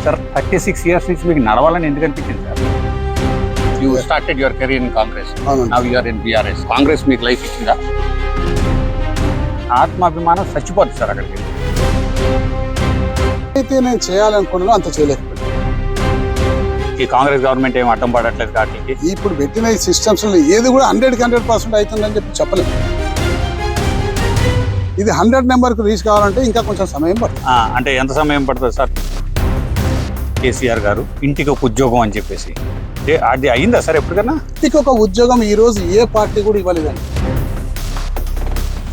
Sir 36 years నుంచి మీకు నడవాలని ఎందుకు అనిపించింది sir? You started your career in Congress, now you are in BRS. Congress మీకు లైఫ్ ఇచ్చిందా? ఆత్మాభిమానం చచ్చిపోతుంది సార్ అక్కడికి. అయితే నేను చేయాలనుకున్నాను అంత చేయలేకపోయాను. ఈ కాంగ్రెస్ గవర్నమెంట్ ఏం అడ్డం పడట్లేదు కాబట్టి ఇప్పుడు పెట్టిన ఈ సిస్టమ్స్ ఏది కూడా 100% అవుతుందని చెప్పి చెప్పలేము. ఇది 100 నెంబర్కి రీచ్ కావాలంటే ఇంకా కొంచెం సమయం పడుతుంది. అంటే ఎంత సమయం పడుతుంది సార్? కేసీఆర్ గారు ఇంటికి ఒక ఉద్యోగం అని చెప్పేసి అది అయిందా సార్ ఎప్పటికన్నా? ఇంటికి ఒక ఉద్యోగం ఈ రోజు ఏ పార్టీ కూడా ఇవ్వలేదండి.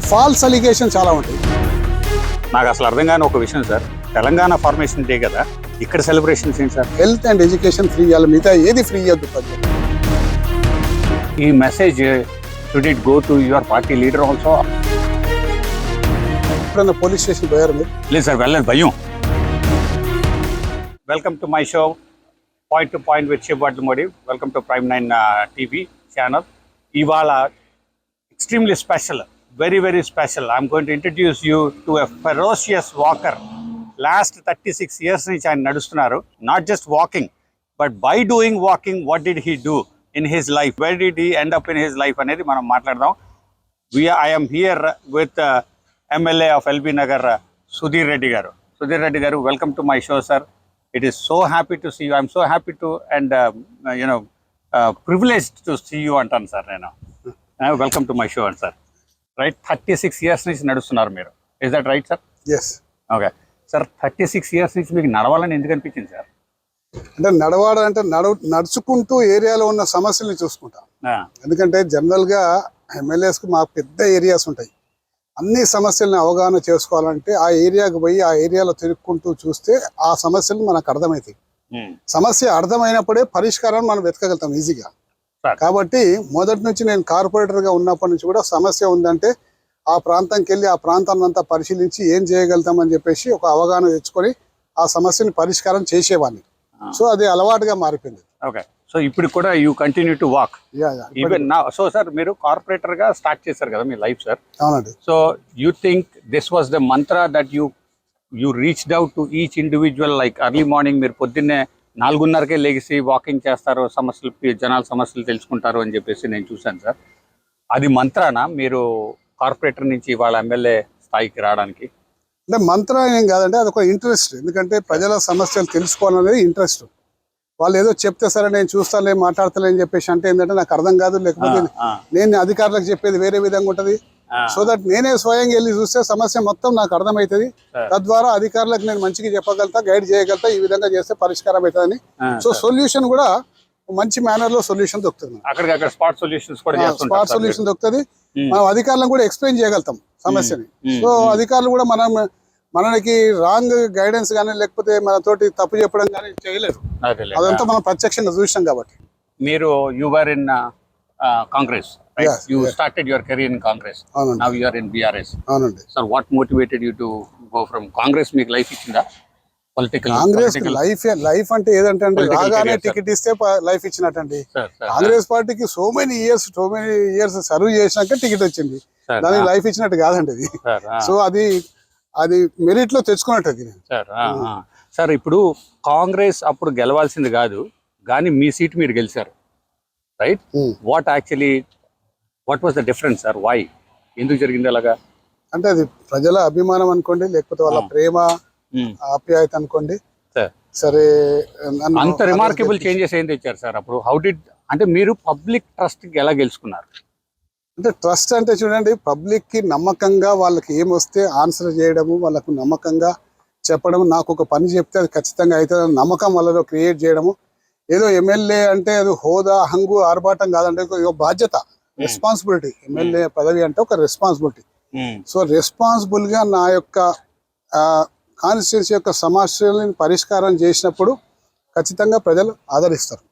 ఫాల్స్ అలిగేషన్ చాలా ఉంటాయి. నాకు అసలు అర్థం కాని ఒక విషయం సార్, తెలంగాణ ఫార్మేషన్ డే కదా, ఇక్కడ సెలబ్రేషన్స్ ఏంటి sir? Health and education free ఇవ్వాలి, మిగతా ఏది ఫ్రీ ఇవ్వద్దు. ఈ message should it go to your party leader also? ఎప్పుడన్నా పోలీస్ స్టేషన్ పోయారు మీరు? లేదు సార్, వెళ్ళలేదు, భయం. Welcome to my show point to point with షిబాడ్ల Modi. Welcome to prime 9 TV channel. ఇవాళ extremely special, very special. I'm going to introduce you to a ferocious walker. Last 36 years నుంచి ఆయన నడుస్తున్నారు. Not just walking, but by doing walking, what did he do in his life? Where did he end up in his life అనేది మనం మాట్లాడదాం. I am here with MLA of LB Nagar, Sudhir Reddy garu. Sudhir Reddy garu, welcome to my show, sir. It is so happy to see you. I'm so happy to and privileged to see you antan sir. Welcome to my show, sir. Right, 36 years నుంచి నడుస్తున్నారు మీరు. Is that right sir? Yes. Okay sir, 36 years నుంచి మీకు నడవాలని ఎందుకు అనిపించింది sir? అంటే నడవాలంటే నడుచుకుంటూ ఏరియాలో ఉన్న సమస్యల్ని చూసుకుంటాం. ఎందుకంటే జనరల్గా ఎమ్మెల్యేస్కి మా పెద్ద ఏరియాస్ ఉంటాయి. అన్ని సమస్యల్ని అవగాహన చేసుకోవాలంటే ఆ ఏరియాకి పోయి ఆ ఏరియాలో తిరుక్కుంటూ చూస్తే ఆ సమస్యలు మనకు అర్థమవుతాయి. సమస్య అర్థమైనప్పుడే పరిష్కారాన్ని మనం వెతకగలుగుతాం ఈజీగా. కాబట్టి మొదటి నుంచి నేను కార్పొరేటర్గా ఉన్నప్పటి నుంచి కూడా సమస్య ఉందంటే ఆ ప్రాంతంకి వెళ్ళి ఆ ప్రాంతాన్ని అంతా పరిశీలించి ఏం చేయగలుగుతామని చెప్పేసి ఒక అవగాహన తెచ్చుకొని ఆ సమస్యని పరిష్కారం చేసేవాడిని. సో అది అలవాటుగా మారిపోయింది. ఓకే, సో ఇప్పుడు కూడా you continue to walk even now. So sir, మీరు కార్పొరేటర్గా స్టార్ట్ చేశారు కదా మీ లైఫ్ సార్? అవునండి. So you think this was the mantra that you reached out to each individual? Like early morning మీరు పొద్దున్నే 4:30కే లేచి వాకింగ్ చేస్తారు, జనాల సమస్యలు తెలుసుకుంటారు అని చెప్పేసి నేను చూశాను సార్. అది మంత్రానా మీరు కార్పొరేటర్ నుంచి వాళ్ళ ఎమ్మెల్యే స్థాయికి రావడానికి? అంటే మంత్రం ఏం కాదంటే అది ఒక ఇంట్రెస్ట్. ఎందుకంటే ప్రజల సమస్యలు తెలుసుకోవాలనేది ఇంట్రెస్ట్. వాళ్ళు ఏదో చెప్తే సరే నేను చూస్తాలే మాట్లాడతలే అని చెప్పేసి అంటే ఏంటంటే నాకు అర్థం కాదు, లేకపోతే నేను అధికారులకు చెప్పేది వేరే విధంగా ఉంటుంది. సో దట్ నేనే స్వయంగా వెళ్ళి చూస్తే సమస్య మొత్తం నాకు అర్థమవుతుంది. తద్వారా అధికారులకు నేను మంచిగా చెప్పగలుగుతా, గైడ్ చేయగలుగుతా, ఈ విధంగా చేస్తే పరిష్కారం అవుతుందని. సో సొల్యూషన్ కూడా మంచి మేనర్ లో సొల్యూషన్ దొరుకుతుంది. స్పాట్ సొల్యూషన్ దొరుకుతుంది. మనం అధికారులను కూడా ఎక్స్ప్లెయిన్ చేయగలుగుతాం సమస్యని. సో అధికారులు కూడా మనకి రాంగ్ గైడెన్స్ కానీ లేకపోతే మనతోటి తప్పు చెప్పడం కానీ చేయలేదు. అదంతా మనం ప్రత్యక్షంగా చూసాం కాబట్టి. మీరు your in Congress, right? Yes, you started your career in Congress. Now you are in BRS. Sir, what motivated you to go from Congress? మీకు లైఫ్ ఇచ్చిందా? పొలిటికల్ కాంగ్రెస్ లైఫ్ అంటే ఏదంటే రాగానే టికెట్ ఇస్తే లైఫ్ ఇచ్చినట్టండి. కాంగ్రెస్ పార్టీకి సో మెనీ ఇయర్స్ సర్వ్ చేసినాక ticket వచ్చింది, దానికి లైఫ్ ఇచ్చినట్టు కాదండి అది. సో అది మెరిట్ లో తెచ్చుకున్నట్టు. సార్, ఇప్పుడు కాంగ్రెస్ అప్పుడు గెలవాల్సింది కాదు కానీ మీ సీట్ మీరు గెలిచారు, right? What was the difference sir? Why, ఎందుకు జరిగింది అలాగా? అంటే అది ప్రజల అభిమానం అనుకోండి, లేకపోతే వాళ్ళ ప్రేమ ఆప్యాయత అనుకోండి. సరే, అంత రిమార్కబుల్ చేంజెస్ ఏం తెచ్చారు సార్ అప్పుడు? అంటే మీరు పబ్లిక్ ట్రస్ట్ కి ఎలా గెలుచుకున్నారు? అంటే ట్రస్ట్ అంటే చూడండి, పబ్లిక్ కి నమ్మకంగా వాళ్ళకి ఏమొస్తే ఆన్సర్ చేయడము, వాళ్ళకు నమ్మకంగా చెప్పడము, నాకు ఒక పని చెప్తే అది ఖచ్చితంగా అవుతుంది నమ్మకం వాళ్ళలో క్రియేట్ చేయడము. ఏదో ఎమ్మెల్యే అంటే అది హోదా, హంగు, ఆర్భాటం కాదంటే ఒక బాధ్యత, రెస్పాన్సిబిలిటీ. ఎమ్మెల్యే పదవి అంటే ఒక రెస్పాన్సిబిలిటీ. సో రెస్పాన్సిబుల్ గా నా యొక్క కాన్స్టిట్యున్సీ యొక్క సమస్యలను పరిష్కారం చేసినప్పుడు ఖచ్చితంగా ప్రజలు ఆదరిస్తారు.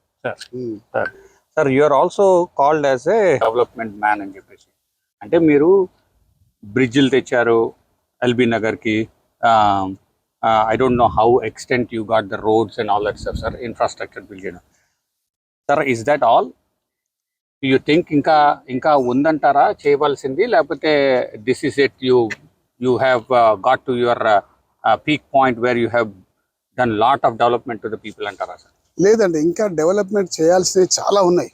Sir, you are also called as a development man అని చెప్పేసి. అంటే మీరు బ్రిడ్జిలు తెచ్చారు ఎల్బీ నగర్కి. I don't know how extent you got the roads and all that stuff, sir. Infrastructure building. Sir, is that all? Do you think ఇంకా ఉందంటారా చేయవలసింది, లేకపోతే this is it, you have got to your peak point where you have done lot of development to the people అంటారా sir? లేదండి, ఇంకా development చేయాల్సినవి చాలా ఉన్నాయి.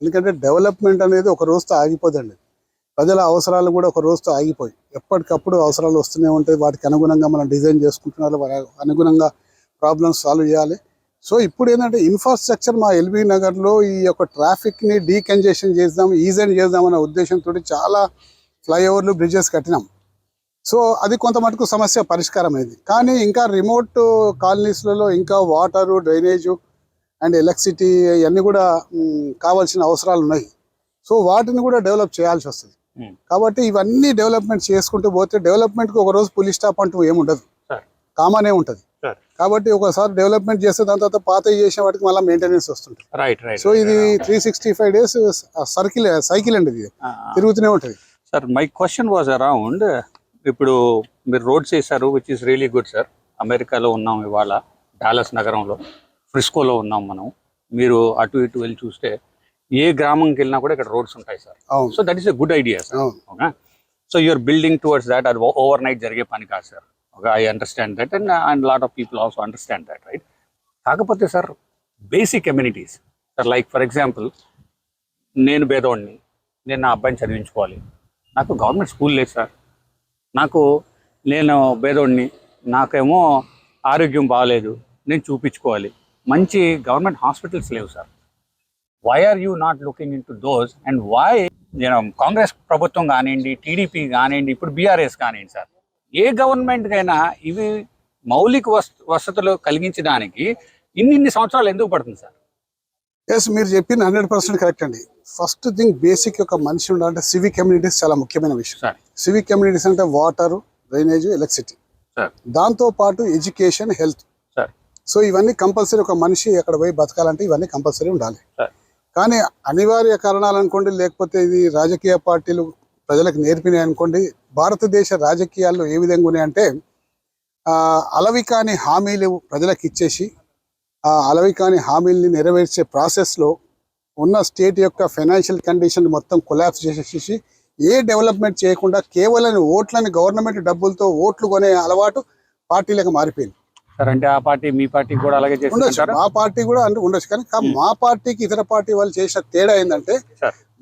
ఎందుకంటే డెవలప్మెంట్ అనేది ఒక రోజుతో ఆగిపోదండి. ప్రజల అవసరాలు కూడా ఒక రోజుతో ఆగిపోయి ఎప్పటికప్పుడు అవసరాలు వస్తూనే ఉంటాయి. వాటికి అనుగుణంగా మనం డిజైన్ చేసుకుంటున్నారు, వారికి అనుగుణంగా ప్రాబ్లమ్స్ సాల్వ్ చేయాలి. సో ఇప్పుడు ఏంటంటే ఇన్ఫ్రాస్ట్రక్చర్ మా ఎల్బీ నగర్లో ఈ యొక్క ట్రాఫిక్ని డీకంజెషన్ చేద్దాం, ఈజెంట్ చేద్దాం అనే ఉద్దేశంతో చాలా ఫ్లైఓవర్లు, బ్రిడ్జెస్ కట్టినాం. సో అది కొంత మటుకు సమస్య పరిష్కారం అయింది. కానీ ఇంకా రిమోట్ కాలనీస్లలో ఇంకా వాటరు, డ్రైనేజు అండ్ ఎలక్ట్రిసిటీ ఇవన్నీ కూడా కావాల్సిన అవసరాలు ఉన్నాయి. సో వాటిని కూడా డెవలప్ చేయాల్సి వస్తుంది. కాబట్టి ఇవన్నీ డెవలప్మెంట్ చేసుకుంటూ పోతే డెవలప్మెంట్కి ఒక రోజు పులి స్టాప్ అంటూ ఏముండదు, కామనే ఉంటుంది. కాబట్టి ఒకసారి డెవలప్మెంట్ చేస్తే దాని తర్వాత పాత చేసిన వాటికి మళ్ళీ మెయింటెనెన్స్ వస్తుంటుంది. సో ఇది 365 days సైకిల్ అండి, ఇది తిరుగుతూనే ఉంటుంది. Sir my question was around, ఇప్పుడు మీరు రోడ్స్ వేసారు which is really good sir. అమెరికాలో ఉన్నాం ఇవాళ, డాలస్ నగరంలో, ఫ్రిస్కోలో ఉన్నాం మనం. మీరు అటు ఇటు వెళ్ళి చూస్తే ఏ గ్రామంకి వెళ్ళినా కూడా ఇక్కడ రోడ్స్ ఉంటాయి sir. So that is a good idea sir. Okay, so you're building towards that. అది ఓవర్ నైట్ జరిగే పని కాదు sir. Okay, I understand that and lot of people also understand that, right? కాకపోతే sir basic communities sir, like for example నేను పేదవాడిని, నేను నా అబ్బాయిని చదివించుకోవాలి, నాకు గవర్నమెంట్ స్కూల్ లేదు సార్. నేను పేదవాడిని, నాకేమో ఆరోగ్యం బాగాలేదు, నేను చూపించుకోవాలి, మంచి గవర్నమెంట్ హాస్పిటల్స్ లేవు sir. Why are you not looking in to those and why Congress ప్రభుత్వం కానివ్వండి, టీడీపీ కానివ్వండి, ఇప్పుడు బీఆర్ఎస్ కానివ్వండి సార్, ఏ గవర్నమెంట్కైనా ఇవి మౌలిక వసతులు కలిగించడానికి ఇన్ని సంవత్సరాలు ఎందుకు పడుతుంది సార్? ఎస్, మీరు చెప్పింది 100% కరెక్ట్ అండి. ఫస్ట్ థింగ్ బేసిక్ ఒక మనిషి ఉండాలంటే సివిక్ కమ్యూనిటీస్ చాలా ముఖ్యమైన విషయం. సివిక్ కమ్యూనిటీస్ అంటే వాటర్, డ్రైనేజ్, ఎలక్ట్రిసిటీ, దాంతో పాటు ఎడ్యుకేషన్, హెల్త్. సో ఇవన్నీ కంపల్సరీ, ఒక మనిషి అక్కడ పోయి బతకాలంటే ఇవన్నీ కంపల్సరీ ఉండాలి. కానీ అనివార్య కారణాలు అనుకోండి, లేకపోతే ఇది రాజకీయ పార్టీలు ప్రజలకు నేర్పినాయి అనుకోండి. భారతదేశ రాజకీయాల్లో ఏ విధంగా ఉన్నాయంటే అలవి కాని హామీలు ప్రజలకు ఇచ్చేసి ఆ అలవి కాని హామీల్ని నెరవేర్చే ప్రాసెస్లో ఉన్న స్టేట్ యొక్క ఫైనాన్షియల్ కండిషన్ మొత్తం కొలాప్స్ చేసేసి ఏ డెవలప్మెంట్ చేయకుండా కేవలం ఓట్లని, గవర్నమెంట్ డబ్బులతో ఓట్లు కొనే అలవాటు పార్టీలకు మారిపోయింది సార్. అంటే ఆ పార్టీ మీ పార్టీ కూడా అలాగే ఉండొచ్చు, మా పార్టీ కూడా ఉండొచ్చు. కానీ మా పార్టీకి ఇతర పార్టీ వాళ్ళు చేసిన తేడా ఏంటంటే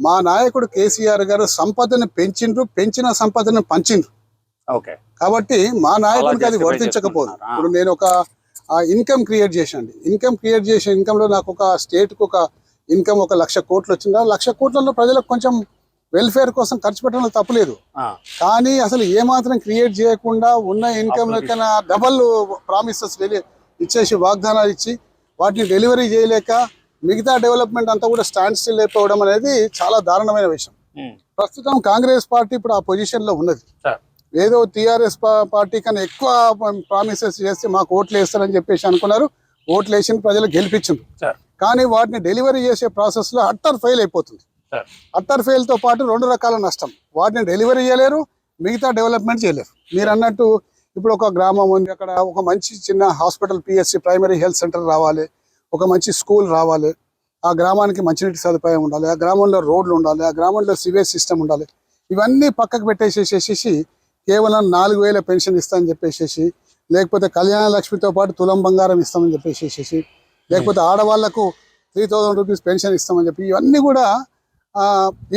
మా నాయకుడు కేసీఆర్ గారు సంపదను పెంచిండ్రు, పెంచిన సంపదను పంచిండ్రు. ఓకే, కాబట్టి మా నాయకుడికి అది వర్తించకపోదు. ఇప్పుడు నేను ఒక ఇన్కమ్ క్రియేట్ చేసాను. ఇన్కమ్ క్రియేట్ చేసిన ఇన్కంలో నాకు ఒక స్టేట్కి ఒక ఇన్కమ్ 1,00,000 కోట్లు వచ్చిందా, 1,00,000 కోట్లలో ప్రజలకు కొంచెం వెల్ఫేర్ కోసం ఖర్చు పెట్టడంలో తప్పులేదు. కానీ అసలు ఏమాత్రం క్రియేట్ చేయకుండా ఉన్న ఇన్కమ్ కన్నా డబల్ ప్రామిసెస్ ఇచ్చేసి, వాగ్దానాలు ఇచ్చి వాటిని డెలివరీ చేయలేక మిగతా డెవలప్మెంట్ అంతా కూడా స్టాండ్ స్టిల్ అయిపోవడం అనేది చాలా దారుణమైన విషయం. ప్రస్తుతం కాంగ్రెస్ పార్టీ ఇప్పుడు ఆ పొజిషన్ లో ఉన్నది. ఏదో టీఆర్ఎస్ పార్టీ కన్నా ఎక్కువ ప్రామిసెస్ చేస్తే మాకు ఓట్లు వేస్తారని చెప్పేసి అనుకున్నారు. ఓట్లు వేసిన ప్రజలు గెలిపించింది. కానీ వాటిని డెలివరీ చేసే ప్రాసెస్ లో అట్టర్ ఫెయిల్ అయిపోతుంది. అట్టర్ ఫెయిల్ తో పాటు 2 రకాల నష్టం. వాటిని డెలివరీ చేయలేరు, మిగతా డెవలప్మెంట్ చేయలేరు. మీరు అన్నట్టు ఇప్పుడు ఒక గ్రామం ఉంది, అక్కడ ఒక మంచి చిన్న hospital, PHC, primary health centre రావాలి, ఒక మంచి స్కూల్ రావాలి, ఆ గ్రామానికి మంచినీటి సదుపాయం ఉండాలి, ఆ గ్రామంలో రోడ్లు ఉండాలి, ఆ గ్రామంలో సివేజ్ సిస్టమ్ ఉండాలి. ఇవన్నీ పక్కకు పెట్టేసేసేసి కేవలం 4,000 పెన్షన్ ఇస్తామని చెప్పేసి, లేకపోతే కళ్యాణ లక్ష్మితో పాటు తులం బంగారం ఇస్తామని చెప్పేసి, లేకపోతే ఆడవాళ్లకు 3,000 రూపీస్ పెన్షన్ ఇస్తామని చెప్పి, ఇవన్నీ కూడా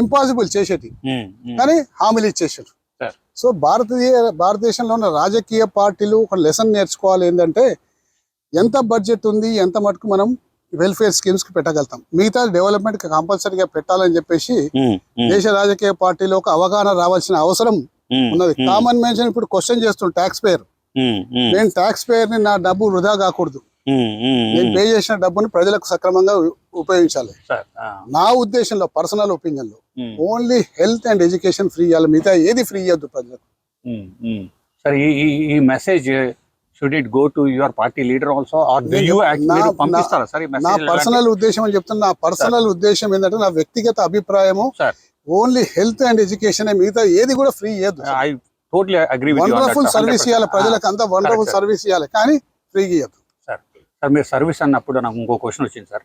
ఇంపాసిబుల్ చేసేటి, కానీ హామీలు ఇచ్చేసారు. సో భారతదేశంలో ఉన్న రాజకీయ పార్టీలు ఒక లెసన్ నేర్చుకోవాలి. ఏంటంటే ఎంత బడ్జెట్ ఉంది, ఎంత మటుకు మనం వెల్ఫేర్ స్కీమ్స్ కి పెట్టగలుగుతాం, మిగతా డెవలప్మెంట్ కి కంపల్సరీగా పెట్టాలని చెప్పేసి దేశ రాజకీయ పార్టీలో ఒక అవగాహన రావాల్సిన అవసరం ఉన్నది. కామన్ మెన్షన్ ఇప్పుడు క్వశ్చన్ చేస్తుంది ట్యాక్స్ పేయర్. నేను ట్యాక్స్ పేయర్ ని నా డబ్బు వృధా కాకూడదు, నేను పే చేసిన డబ్బుని ప్రజలకు సక్రమంగా ఉపయోగించాలి. నా ఉద్దేశంలో, పర్సనల్ ఒపీనియన్ లో only health and education free ఇవ్వాలి, మిగతా ఏది ఫ్రీ ఇవ్వద్దు ప్రజలకు. సార్ ఈ message should it go to your party leader also or do you actually పంపిస్తారా సార్ ఈ మెసేజ్? నా పర్సనల్ ఉద్దేశం అని చెప్తున్నా. నా పర్సనల్ ఉద్దేశం ఏంటంటే, నా వ్యక్తిగత అభిప్రాయము, ఓన్లీ హెల్త్ అండ్ ఎడ్యుకేషన్, మిగతా ఏది కూడా ఫ్రీ ఇవ్వద్దు. I totally agree with you. Wonderful service ఇవ్వాలి ప్రజలకు, అంతా వండర్ఫుల్ సర్వీస్ ఇవ్వాలి, కానీ ఫ్రీగా ఇవ్వద్దు. సార్ మీరు సర్వీస్ అన్నప్పుడు నాకు ఇంకో క్వశ్చన్ వచ్చింది సార్.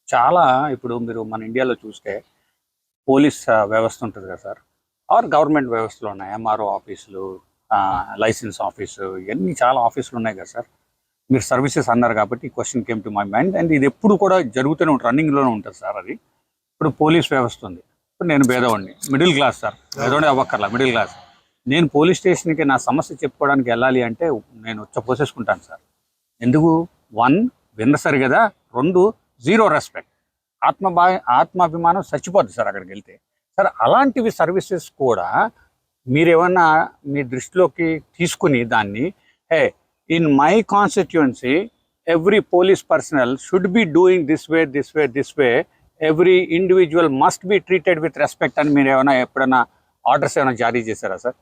చాలా ఇప్పుడు మీరు మన ఇండియాలో చూస్తే పోలీస్ వ్యవస్థ ఉంటుంది కదా సార్, ఆర్ గవర్నమెంట్ వ్యవస్థలు ఉన్నాయి, ఎంఆర్ఓ ఆఫీసులు, లైసెన్స్ ఆఫీసు, ఇవన్నీ చాలా ఆఫీసులు ఉన్నాయి కదా సార్. మీరు సర్వీసెస్ అన్నారు కాబట్టి ఈ question came to my mind. And ఇది ఎప్పుడు కూడా జరుగుతూనే ఉంటుంది, రన్నింగ్లోనే ఉంటుంది సార్. అది ఇప్పుడు పోలీస్ వ్యవస్థ ఉంది. ఇప్పుడు నేను పేదవాడిని, మిడిల్ క్లాస్ సార్, పేదవాడే అవ్వక్కర్లా, మిడిల్ క్లాస్. నేను పోలీస్ స్టేషన్కి నా సమస్య చెప్పుకోవడానికి వెళ్ళాలి అంటే నేను పోసేసుకుంటాను సార్. ఎందుకు? 1 విన్నసరి కదా, 2 జీరో రెస్పెక్ట్, ఆత్మాభిమానం చచ్చిపోద్ది సార్ అక్కడికి వెళ్తే. సార్ అలాంటివి సర్వీసెస్ కూడా మీరేమన్నా మీ దృష్టిలోకి తీసుకుని దాన్ని, hey in my constituency every police personnel should be doing this way, every individual must be treated with respect అని మీరు ఏమైనా ఎప్పుడైనా ఆర్డర్స్ ఏమైనా జారీ చేశారా సార్?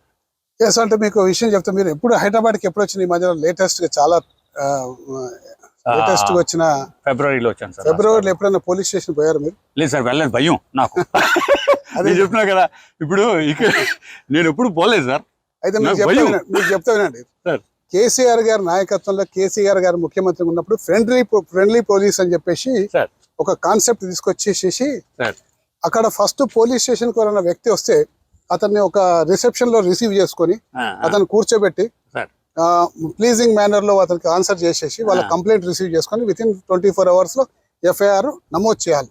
ఎస్, అంటే మీకు విషయం చెప్తా. మీరు ఎప్పుడు హైదరాబాద్కి ఎప్పుడు వచ్చిన ఈ మధ్యలో లేటెస్ట్గా చాలా లేటెస్ట్ వచ్చిన ఫిబ్రవరిలో వచ్చాను సార్. ఫిబ్రవరిలో ఎప్పుడైనా పోలీస్ స్టేషన్ పోయారు మీరు? లేదు సార్, వెళ్ళలేదు, భయం నాకు. అదే చెప్తున్నా కదా, ఇప్పుడు ఇక్కడ నేను ఎప్పుడు పోలేదు సార్. అయితే మీకు చెప్తా వినండి. కేసీఆర్ గారి నాయకత్వంలో, కేసీఆర్ గారు ముఖ్యమంత్రి ఉన్నప్పుడు ఫ్రెండ్లీ పోలీస్ అని చెప్పేసి ఒక కాన్సెప్ట్ తీసుకొచ్చేసేసి అక్కడ ఫస్ట్ పోలీస్ స్టేషన్ కు ఎవరైనా వ్యక్తి వస్తే అతన్ని ఒక రిసెప్షన్ లో రిసీవ్ చేసుకొని అతను కూర్చోబెట్టి ప్లీజింగ్ మేనర్ లో అతనికి ఆన్సర్ చేసేసి వాళ్ళ కంప్లైంట్ రిసీవ్ చేసుకొని విత్ ఇన్ 24 hours లో ఎఫ్ఐఆర్ నమోదు చేయాలి.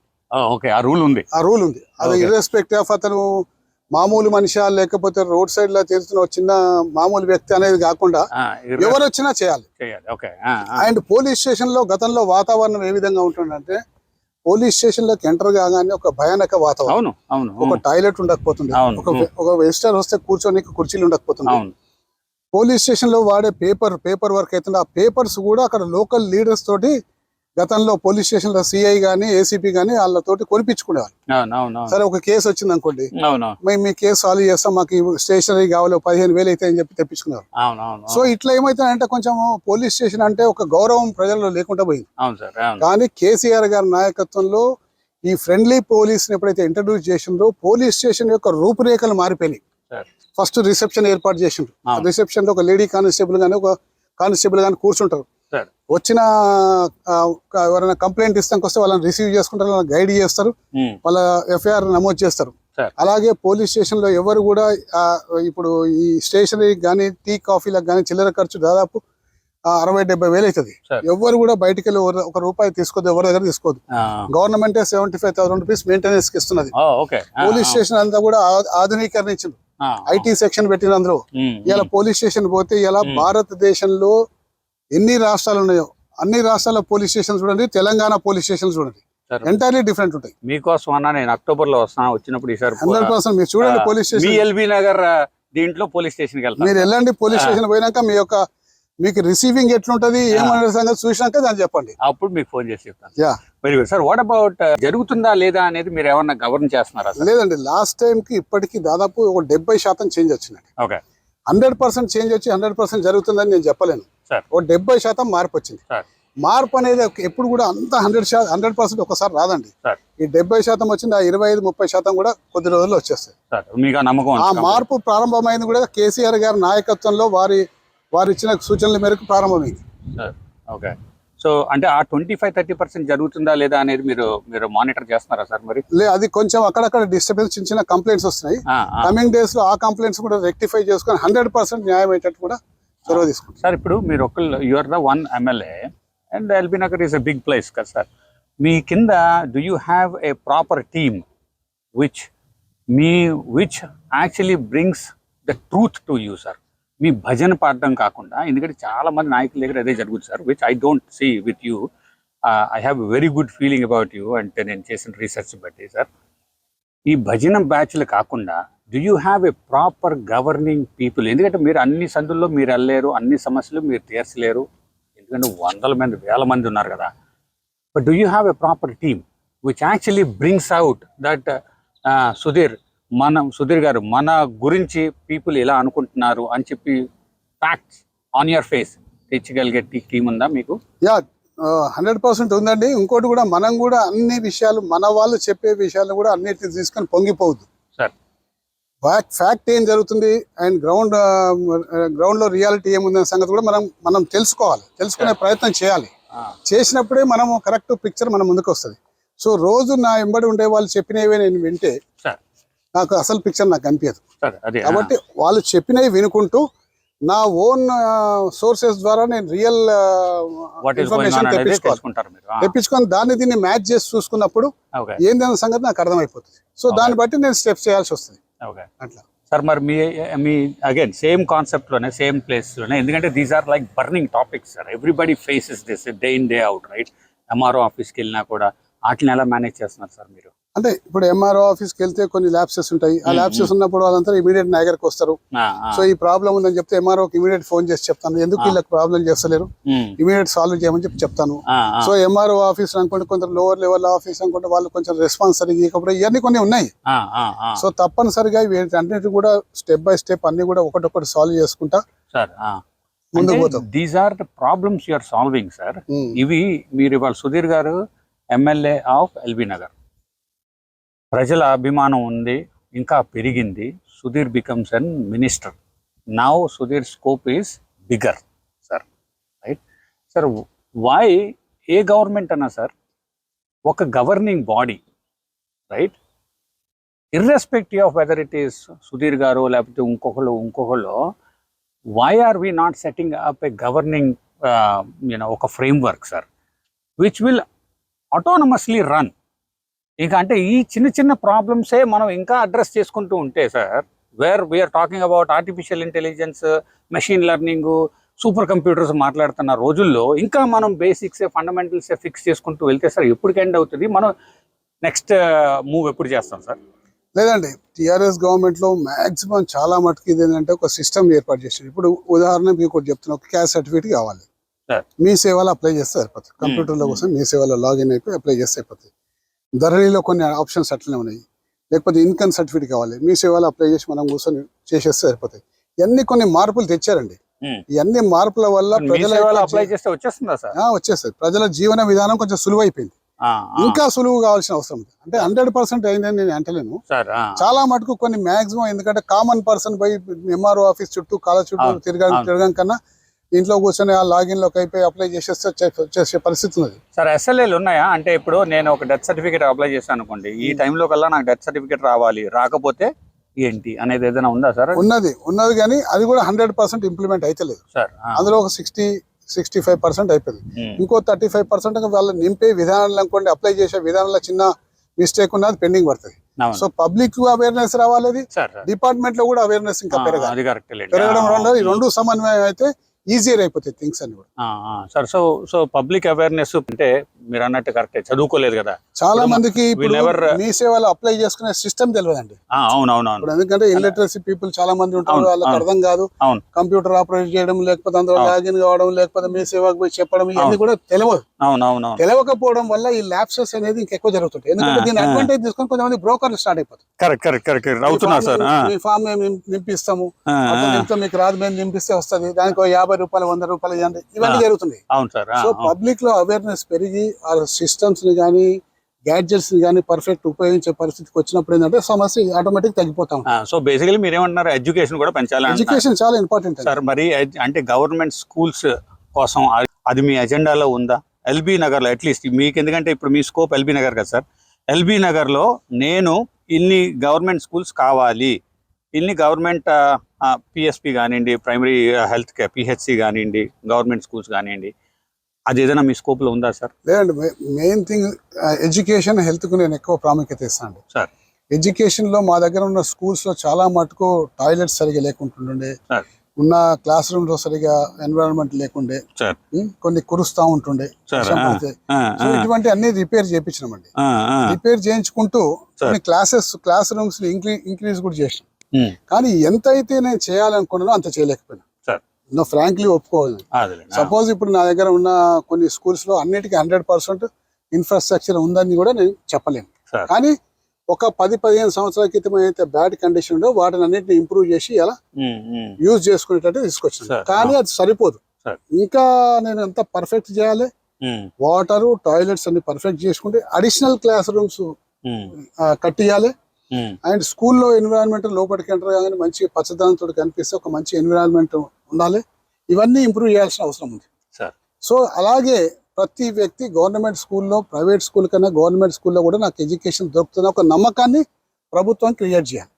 ఆ రూల్ ఉంది. అది ఇర్రెస్పెక్టివ్ ఆఫ్ అతను మామూలు మనిషి లేకపోతే రోడ్ సైడ్ లో తీరుతున్న చిన్న మామూలు వ్యక్తి అనేది కాకుండా ఎవరు వచ్చినా చేయాలి. అండ్ పోలీస్ స్టేషన్ లో గతంలో వాతావరణం ఏ విధంగా ఉంటుందంటే, పోలీస్ స్టేషన్ లోకి ఎంటర్ కాగానే ఒక భయానక వాతావరణం. ఒక టాయిలెట్ ఉండకపోతుంది, ఒక విజిటర్ వస్తే కూర్చోనికి కుర్చీలు ఉండకపోతుంది. పోలీస్ స్టేషన్ లో వాడే పేపర్ వర్క్ అవుతుంది. ఆ పేపర్స్ కూడా అక్కడ లోకల్ లీడర్స్ తోటి గతంలో పోలీస్ స్టేషన్ లో సిఐ గానీ ఏసీపీ గానీ వాళ్ళతోటి కొనిపించుకునేవాళ్ళు. సరే ఒక కేసు వచ్చింది అనుకోండి, మేము మీ కేసు సాల్వ్ చేస్తాం, మాకు స్టేషనరీ కావాలి 15,000 అయితే అని చెప్పి తెప్పించుకునేవారు. సో ఇట్లా ఏమైతుందంటే కొంచెం పోలీస్ స్టేషన్ అంటే ఒక గౌరవం ప్రజల్లో లేకుండా పోయింది. కానీ కేసీఆర్ గారి నాయకత్వంలో ఈ ఫ్రెండ్లీ పోలీస్ ఎప్పుడైతే ఇంట్రడ్యూస్ చేసిండ్రో పోలీస్ స్టేషన్ యొక్క రూపురేఖలు మారిపోయినాయి. ఫస్ట్ రిసెప్షన్ ఏర్పాటు చేసిండ్రు. రిసెప్షన్ లో ఒక లేడీ కానిస్టేబుల్ గానీ ఒక కానిస్టేబుల్ గానీ కూర్చుంటారు. వచ్చిన ఎవరైనా కంప్లైంట్ ఇస్తానికి వస్తే వాళ్ళని రిసీవ్ చేసుకుంటారు, వాళ్ళని గైడ్ చేస్తారు, వాళ్ళ ఎఫ్ఐఆర్ నమోదు చేస్తారు. అలాగే పోలీస్ స్టేషన్ లో ఎవరు కూడా ఇప్పుడు ఈ స్టేషనరీ కానీ టీ కాఫీలకు కానీ చిల్లర ఖర్చు దాదాపు 60-70 వేలు అవుతుంది. ఎవరు కూడా బయటికి వెళ్ళి ₹1 తీసుకోదు, ఎవరి దగ్గర తీసుకోదు. గవర్నమెంట్ 75,000 రూపీస్ మెయింటెనెన్స్ కి ఇస్తున్నది. పోలీస్ స్టేషన్ అంతా కూడా ఆధునీకరించింది, ఐటీ సెక్షన్ పెట్టిన అందులో. ఇలా పోలీస్ స్టేషన్ పోతే ఇలా భారతదేశంలో ఎన్ని రాష్ట్రాలు ఉన్నాయో అన్ని రాష్ట్రాల పోలీస్ స్టేషన్ చూడండి, తెలంగాణ పోలీస్ స్టేషన్ చూడండి, ఎంటైర్లీ డిఫరెంట్ ఉంటాయి. మీకోసం అన్నా నేను అక్టోబర్ లో వస్తాను, వచ్చినప్పుడు ఈసారి 100% మీరు చూడండి పోలీస్ స్టేషన్. ఎల్బీ నగర్ దీంట్లో పోలీస్ స్టేషన్ వెళ్తాను, మీరు వెళ్ళండి. పోలీస్ స్టేషన్ పోయినాక మీకు రిసీవింగ్ ఎట్లుంటది ఏమనే సంగతి చూసినాక దాన్ని చెప్పండి, అప్పుడు మీకు ఫోన్ చేసి చెప్తాను. Very good sir. What about జరుగుతుందా లేదా అనేది మీరు ఏమన్నా గవర్న్ చేస్తున్నారా? లేదండి, లాస్ట్ టైం కి ఇప్పటికి దాదాపు ఒక 70% చేంజ్ వచ్చిందండి. 100% చేంజ్ వచ్చి 100% జరుగుతుందని నేను చెప్పలేను. ఒక 70% మార్పు వచ్చింది. మార్పు అనేది ఎప్పుడు కూడా అంత 100% ఒకసారి రాదండి. ఈ 70% వచ్చింది, ఆ 25-30% కూడా కొద్ది రోజుల్లో వచ్చేస్తాయి. ఆ మార్పు ప్రారంభమైంది కూడా కేసీఆర్ గారి నాయకత్వంలో వారు ఇచ్చిన సూచనల మేరకు ప్రారంభమైంది. సో అంటే ఆ 25-30% జరుగుతుందా లేదా అనేది మీరు మానిటర్ చేస్తున్నారా సార్? మరి అది కొంచెం అక్కడక్కడ డిస్టర్బెన్స్ చిన్న కంప్లైంట్స్ వస్తున్నాయి. కమింగ్ డేస్ లో ఆ కంప్లైంట్స్ కూడా రెక్టిఫై చేసుకొని 100% న్యాయం అయ్యేటట్టు కూడా చొరవ తీసుకుంటారు సార్. ఇప్పుడు మీరు you are the one MLA and LB Nagar is a big place కదా సార్. మీ కింద do you have a proper team which actually brings the truth to you sir? మీ భజన పాడడం కాకుండా, ఎందుకంటే చాలా మంది నాయకుల దగ్గర అదే జరుగుతుంది sir, which I don't see with you. I have very good feeling about you అంటే నేను చేసిన రీసెర్చ్ బట్టి సార్. ఈ భజన బ్యాచ్లు కాకుండా do you have a proper governing people? ఎందుకంటే మీరు అన్ని సందుల్లో మీరు వెళ్ళలేరు, అన్ని సమస్యలు మీరు తీర్చలేరు, ఎందుకంటే 100 మంది 1000 మంది ఉన్నారు కదా. But do you have a proper team which actually brings out that Sudheer garu మన గురించి పీపుల్ ఎలా అనుకుంటున్నారు అని చెప్పి ఫ్యాక్ట్స్ ఆన్ యువర్ ఫేస్ తెచ్చగలిగే టీం ఉందా మీకు? 100% ఉందండి. ఇంకోటి కూడా మనం కూడా అన్ని విషయాలు మన వాళ్ళు చెప్పే విషయాలు కూడా అన్నిటిని తీసుకొని పొంగిపోవద్దు సార్. ఫ్యాక్ట్ ఏం జరుగుతుంది అండ్ గ్రౌండ్ లో రియాలిటీ ఏముందనే సంగతి కూడా మనం తెలుసుకునే ప్రయత్నం చేయాలి. చేసినప్పుడే మనం కరెక్ట్ పిక్చర్ మన ముందుకు వస్తుంది. సో రోజు నా వెంబడి ఉండే వాళ్ళు చెప్పినవే నేను వింటే నాకు అసలు పిక్చర్ నాకు కనిపించదు. కాబట్టి వాళ్ళు చెప్పినవి వినుకుంటూ నా ఓన్ సోర్సెస్ ద్వారా నేను real what is going information on అనేది తెప్పించుకోవాలి. తెలుసుకుంటారు మీరు. తెప్పించుకొని దాన్ని దీన్ని మ్యాచ్ చేసి చూసుకున్నప్పుడు ఓకే ఏందన్న సంగతి నాకు అర్థమైపోతుంది. సో దాన్ని బట్టి నేను స్టెప్స్ చేయాల్సి వస్తుంది ఓకే అట్లా. సార్ మరి మీ అగైన్ సేమ్ కాన్సెప్ట్లోనే సేమ్ ప్లేస్లోనే, ఎందుకంటే these are like burning topics sir. Everybody faces this day in day out, right? MRO ఆఫీస్కి వెళ్ళినా కూడా వాటిని ఎలా మేనేజ్ చేస్తున్నారు సార్ మీరు? అంటే ఇప్పుడు ఎంఆర్ఓ ఆఫీస్కి వెళ్తే కొన్ని ల్యాబ్సెస్ ఉంటాయి. ఆ ల్యాబ్సెస్ ఉన్నప్పుడు వాళ్ళంతా ఇమీడియట్ నా దగ్గరకు వస్తారు. సో ఈ ప్రాబ్లం ఉందని చెప్తే ఎంఆర్ఓకి ఇమీడియట్ ఫోన్ చేసి చెప్తాను, ఎందుకు వీళ్ళకి ప్రాబ్లం చేస్తలేరు, ఇమీడియట్ సాల్వ్ చేయమని చెప్పి చెప్తాను. సో ఎంఆర్ఓ ఆఫీస్ అనుకుంటే కొంచెం లోవర్ లెవెల్ ఆఫీస్ అనుకుంటే వాళ్ళు కొంచెం రెస్పాన్స్ సరిగ్గా ఇవ్వకపోతే ఇవన్నీ కొన్ని ఉన్నాయి. సో తప్పనిసరిగా వీటన్నిటి కూడా స్టెప్ బై స్టెప్ అన్ని కూడా ఒకటొకటి సాల్వ్ చేసుకుంటా సార్ ముందుకు పోతాం. These are the problems you are solving sir. ఇవి మీరు ఇవాళ సుధీర్ గారు ఎమ్మెల్యే ఆఫ్ ఎల్బీ నగర్, ప్రజల అభిమానం ఉంది, ఇంకా పెరిగింది. Sudheer becomes an minister. Now Sudheer scope is bigger sir, right? Sir why a government అన్నా సార్ ఒక governing body, right, irrespective of whether it is Sudheer garu లేకపోతే ఇంకొకళ్ళు why are we not setting up a governing ఒక framework sir which will autonomously run? ఇంకా అంటే ఈ చిన్న చిన్న ప్రాబ్లమ్సే మనం ఇంకా అడ్రస్ చేసుకుంటూ ఉంటే sir, where we're talking about artificial intelligence, machine learning, super computers మాట్లాడుతున్న రోజుల్లో ఇంకా మనం బేసిక్స్ ఫండమెంటల్స్ ఫిక్స్ చేసుకుంటూ వెళ్తే సార్ ఎప్పుడు ఎండ్ అవుతుంది? మనం నెక్స్ట్ మూవ్ ఎప్పుడు చేస్తాం సార్? లేదండి, టీఆర్ఎస్ గవర్నమెంట్ లో మాక్సిమం చాలా మటుకు ఇది ఏంటంటే ఒక సిస్టమ్ ఏర్పాటు చేశారు. ఇప్పుడు ఉదాహరణ మీకు ఒకటి చెప్తున్నా, ఒక క్యాస్ట్ సర్టిఫికేట్ కావాలి, మీ సేవలో అప్లై చేస్తే సరిపోతుంది. కంప్యూటర్లో కోసం మీ సేవలో లాగిన్ అయిపోయి అప్లై చేస్తే అయిపోతుంది. ధరణిలో కొన్ని ఆప్షన్స్ అట్లనే ఉన్నాయి. లేకపోతే ఇన్కమ్ సర్టిఫికేట్ కావాలి, మీ సేవలో అప్లై చేసి మనం కూర్చొని చేసేస్తే సరిపోతాయి. ఇవన్నీ కొన్ని మార్పులు తెచ్చారండి. ఇవన్నీ మార్పుల వల్ల అప్లై చేస్తే వచ్చేస్తుందా సార్? వచ్చేస్తుంది. ప్రజల జీవన విధానం కొంచెం సులువైపోయింది, ఇంకా సులువు కావాల్సిన అవసరం ఉంది. అంటే 100% అయిందని నేను అంటలేను, చాలా మటుకు కొన్ని మాక్సిమం. ఎందుకంటే కామన్ పర్సన్ పోయి ఎంఆర్ఓ ఆఫీస్ చుట్టూ కాల చుట్టూ తిరగడం కన్నా ఇంట్లో కూర్చొని ఆ లాగిన్ లోకి అయిపోయి అప్లై చేసే పరిస్థితి ఉన్నది. సార్ ఎస్ఎల్ఏలు ఉన్నాయా? అంటే ఇప్పుడు నేను ఒక డెత్ సర్టిఫికేట్ అప్లై చేశాను అనుకోండి, ఈ టైంలో కల్లా నాకు డెత్ సర్టిఫికేట్ రావాలి, రాకపోతే ఏంటి అనేది ఏదైనా ఉందా సార్? ఉన్నది కానీ అది కూడా 100% ఇంప్లిమెంట్ అయితే సార్. అందులో ఒక 60-65% అయిపోయింది. ఇంకో 35% వాళ్ళు నింపే విధానాలు అనుకోండి, అప్లై చేసే విధానంలో చిన్న మిస్టేక్ ఉన్నది పెండింగ్ పడుతుంది. సో పబ్లిక్ అవేర్నెస్ రావాలి, డిపార్ట్మెంట్ లో కూడా అవేర్నెస్ ఇంకా పెరగడం వల్ల ఈ రెండు సమన్వయం అయితే ఈజియర్ అయిపోతాయి థింగ్స్ అన్ని కూడా. సార్ సో పబ్లిక్ అవేర్నెస్ అంటే మీరు అన్నట్టు కరెక్టే, చదువుకోలేదు కదా చాలా మందికి. మీ సేవలో అప్లై చేసుకునే సిస్టమ్ తెలియదండి. అవునవును. ఎందుకంటే ఇల్లిటరసీ పీపుల్ చాలా మంది ఉంటారు, వాళ్ళకి అర్థం కాదు. కంప్యూటర్ ఆపరేట్ చేయడం, లేకపోతే అందులో లాగిన్ కావడం, లేకపోతే మీ సేవకు పోయి చెప్పడం, ఇవన్నీ కూడా తెలియదు. తెలియకపోవడం వల్ల ఈ ల్యాప్సెస్ అనేది ఇంకెక్కువ జరుగుతుంది. ఎందుకంటే దీని అడ్వాంటేజ్ తీసుకొని కొంతమంది బ్రోకర్లు స్టార్ట్ అయిపోతారు. మీ ఫామ్ మేము నింపిస్తాము, మీకు రాదు, మేము నింపిస్తే వస్తుంది, దానికి 50 రూపాయలు 100 రూపాయలు ఇవ్వండి, ఇవన్నీ జరుగుతుంది. సో పబ్లిక్ లో అవేర్నెస్ పెరిగి ఆ సిస్టమ్స్ ని కానీ గ్యాడ్జెట్స్ ని కానీ పర్ఫెక్ట్ ఉపయోగించే పరిస్థితికి వచ్చినప్పుడు ఏంటంటే సమస్య ఆటోమేటిక్ తగ్గిపోతాం. సో బేసికలీ మీరు ఏమంటున్నారు, ఎడ్యుకేషన్ కూడా పెంచాలి. ఎడ్యుకేషన్ చాలా ఇంపార్టెంట్ సార్. మరి అంటే గవర్నమెంట్ స్కూల్స్ కోసం అది మీ ఎజెండాలో ఉందా? ఎల్బీ నగర్లో అట్లీస్ట్ మీకు, ఎందుకంటే ఇప్పుడు మీ స్కోప్ ఎల్బీ నగర్ కదా సార్. ఎల్బీ నగర్లో నేను ఇన్ని గవర్నమెంట్ స్కూల్స్ కావాలి, ఇన్ని గవర్నమెంట్ పిఎస్పి కానివ్వండి, ప్రైమరీ హెల్త్ కేర్ పిహెచ్సి కానివ్వండి, గవర్నమెంట్ స్కూల్స్ కానివ్వండి, అది ఏదైనా మీ స్కోప్లో ఉందా సార్? లేదండి, మెయిన్ థింగ్ ఎడ్యుకేషన్, హెల్త్కు నేను ఎక్కువ ప్రాముఖ్యత ఇస్తాను సార్. ఎడ్యుకేషన్లో మా దగ్గర ఉన్న స్కూల్స్లో చాలా మటుకు టాయిలెట్స్ సరిగా లేకుంటుండే, ఉన్న క్లాస్ రూమ్లో సరిగా ఎన్విరాన్మెంట్ లేకుండే, కొన్ని కురుస్తూ ఉంటుండే, ఇటువంటి అన్ని రిపేర్ చేయించినామండి. రిపేర్ చేయించుకుంటూ కొన్ని క్లాస్ రూమ్స్ ఇంక్రీజ్ కూడా చేసినాం. కానీ ఎంత అయితే నేను చేయాలనుకున్నానో అంత చేయలేకపోయినా నా ఫ్రాంక్లీ ఒప్పుకోవాలి. సపోజ్ ఇప్పుడు నా దగ్గర ఉన్న కొన్ని స్కూల్స్ లో అన్నిటికీ 100% ఇన్ఫ్రాస్ట్రక్చర్ ఉందని కూడా నేను చెప్పలేను. కానీ ఒక 10-15 సంవత్సరాల క్రితం అయితే బ్యాడ్ కండిషన్ ఉందో వాటిని అన్నిటిని ఇంప్రూవ్ చేసి అలా యూజ్ చేసుకునేటట్టు తీసుకొచ్చాను. కానీ అది సరిపోదు, ఇంకా నేను ఎంత పర్ఫెక్ట్ చేయాలి, వాటర్ టాయిలెట్స్ అన్ని పర్ఫెక్ట్ చేసుకుంటే అడిషనల్ క్లాస్ రూమ్స్ కట్టియాలి. అండ్ స్కూల్లో ఎన్విరాన్మెంట్ లోపలికి ఎంటర్ కాగానే మంచి పచ్చదనంతో కనిపిస్తే ఒక మంచి ఎన్విరాన్మెంట్ ఉండాలి. ఇవన్నీ ఇంప్రూవ్ చేయాల్సిన అవసరం ఉంది. సో అలాగే ప్రతి వ్యక్తి గవర్నమెంట్ స్కూల్లో, ప్రైవేట్ స్కూల్ కన్నా గవర్నమెంట్ స్కూల్లో కూడా నాకు ఎడ్యుకేషన్ దొరుకుతున్న ఒక నమ్మకాన్ని ప్రభుత్వం క్రియేట్ చేయాలి.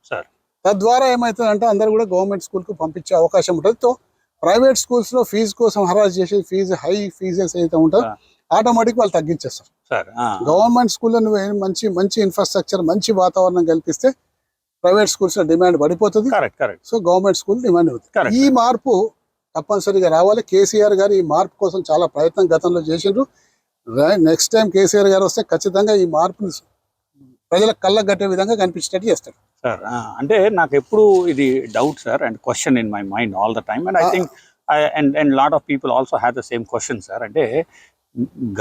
తద్వారా ఏమవుతుందంటే అందరూ కూడా గవర్నమెంట్ స్కూల్కి పంపించే అవకాశం ఉంటుంది. ప్రైవేట్ స్కూల్స్ లో ఫీజు కోసం హరాజ్ చేసే హై ఫీజెస్ అయితే ఉంటాయో ఆటోమేటిక్ వాళ్ళు తగ్గించేస్తారు. సార్ గవర్నమెంట్ స్కూల్లో నువ్వు మంచి మంచి ఇన్ఫ్రాస్ట్రక్చర్ మంచి వాతావరణం కల్పిస్తే ప్రైవేట్ స్కూల్స్ లో డిమాండ్ పడిపోతుంది. Correct correct. So government school demand అవుతుంది. ఈ మార్పు తప్పనిసరిగా రావాలి. కేసీఆర్ గారు ఈ మార్పు కోసం చాలా ప్రయత్నం గతంలో చేసిండ్రు. నెక్స్ట్ టైం కేసీఆర్ గారు వస్తే ఖచ్చితంగా ఈ మార్పుని ప్రజల కళ్ళకు కట్టే విధంగా కనిపించేటట్టు చేస్తారు. సార్ అంటే నాకు ఎప్పుడు ఇది doubt sir and question in my mind all the time and I think and lot of people also have the same question sir. అంటే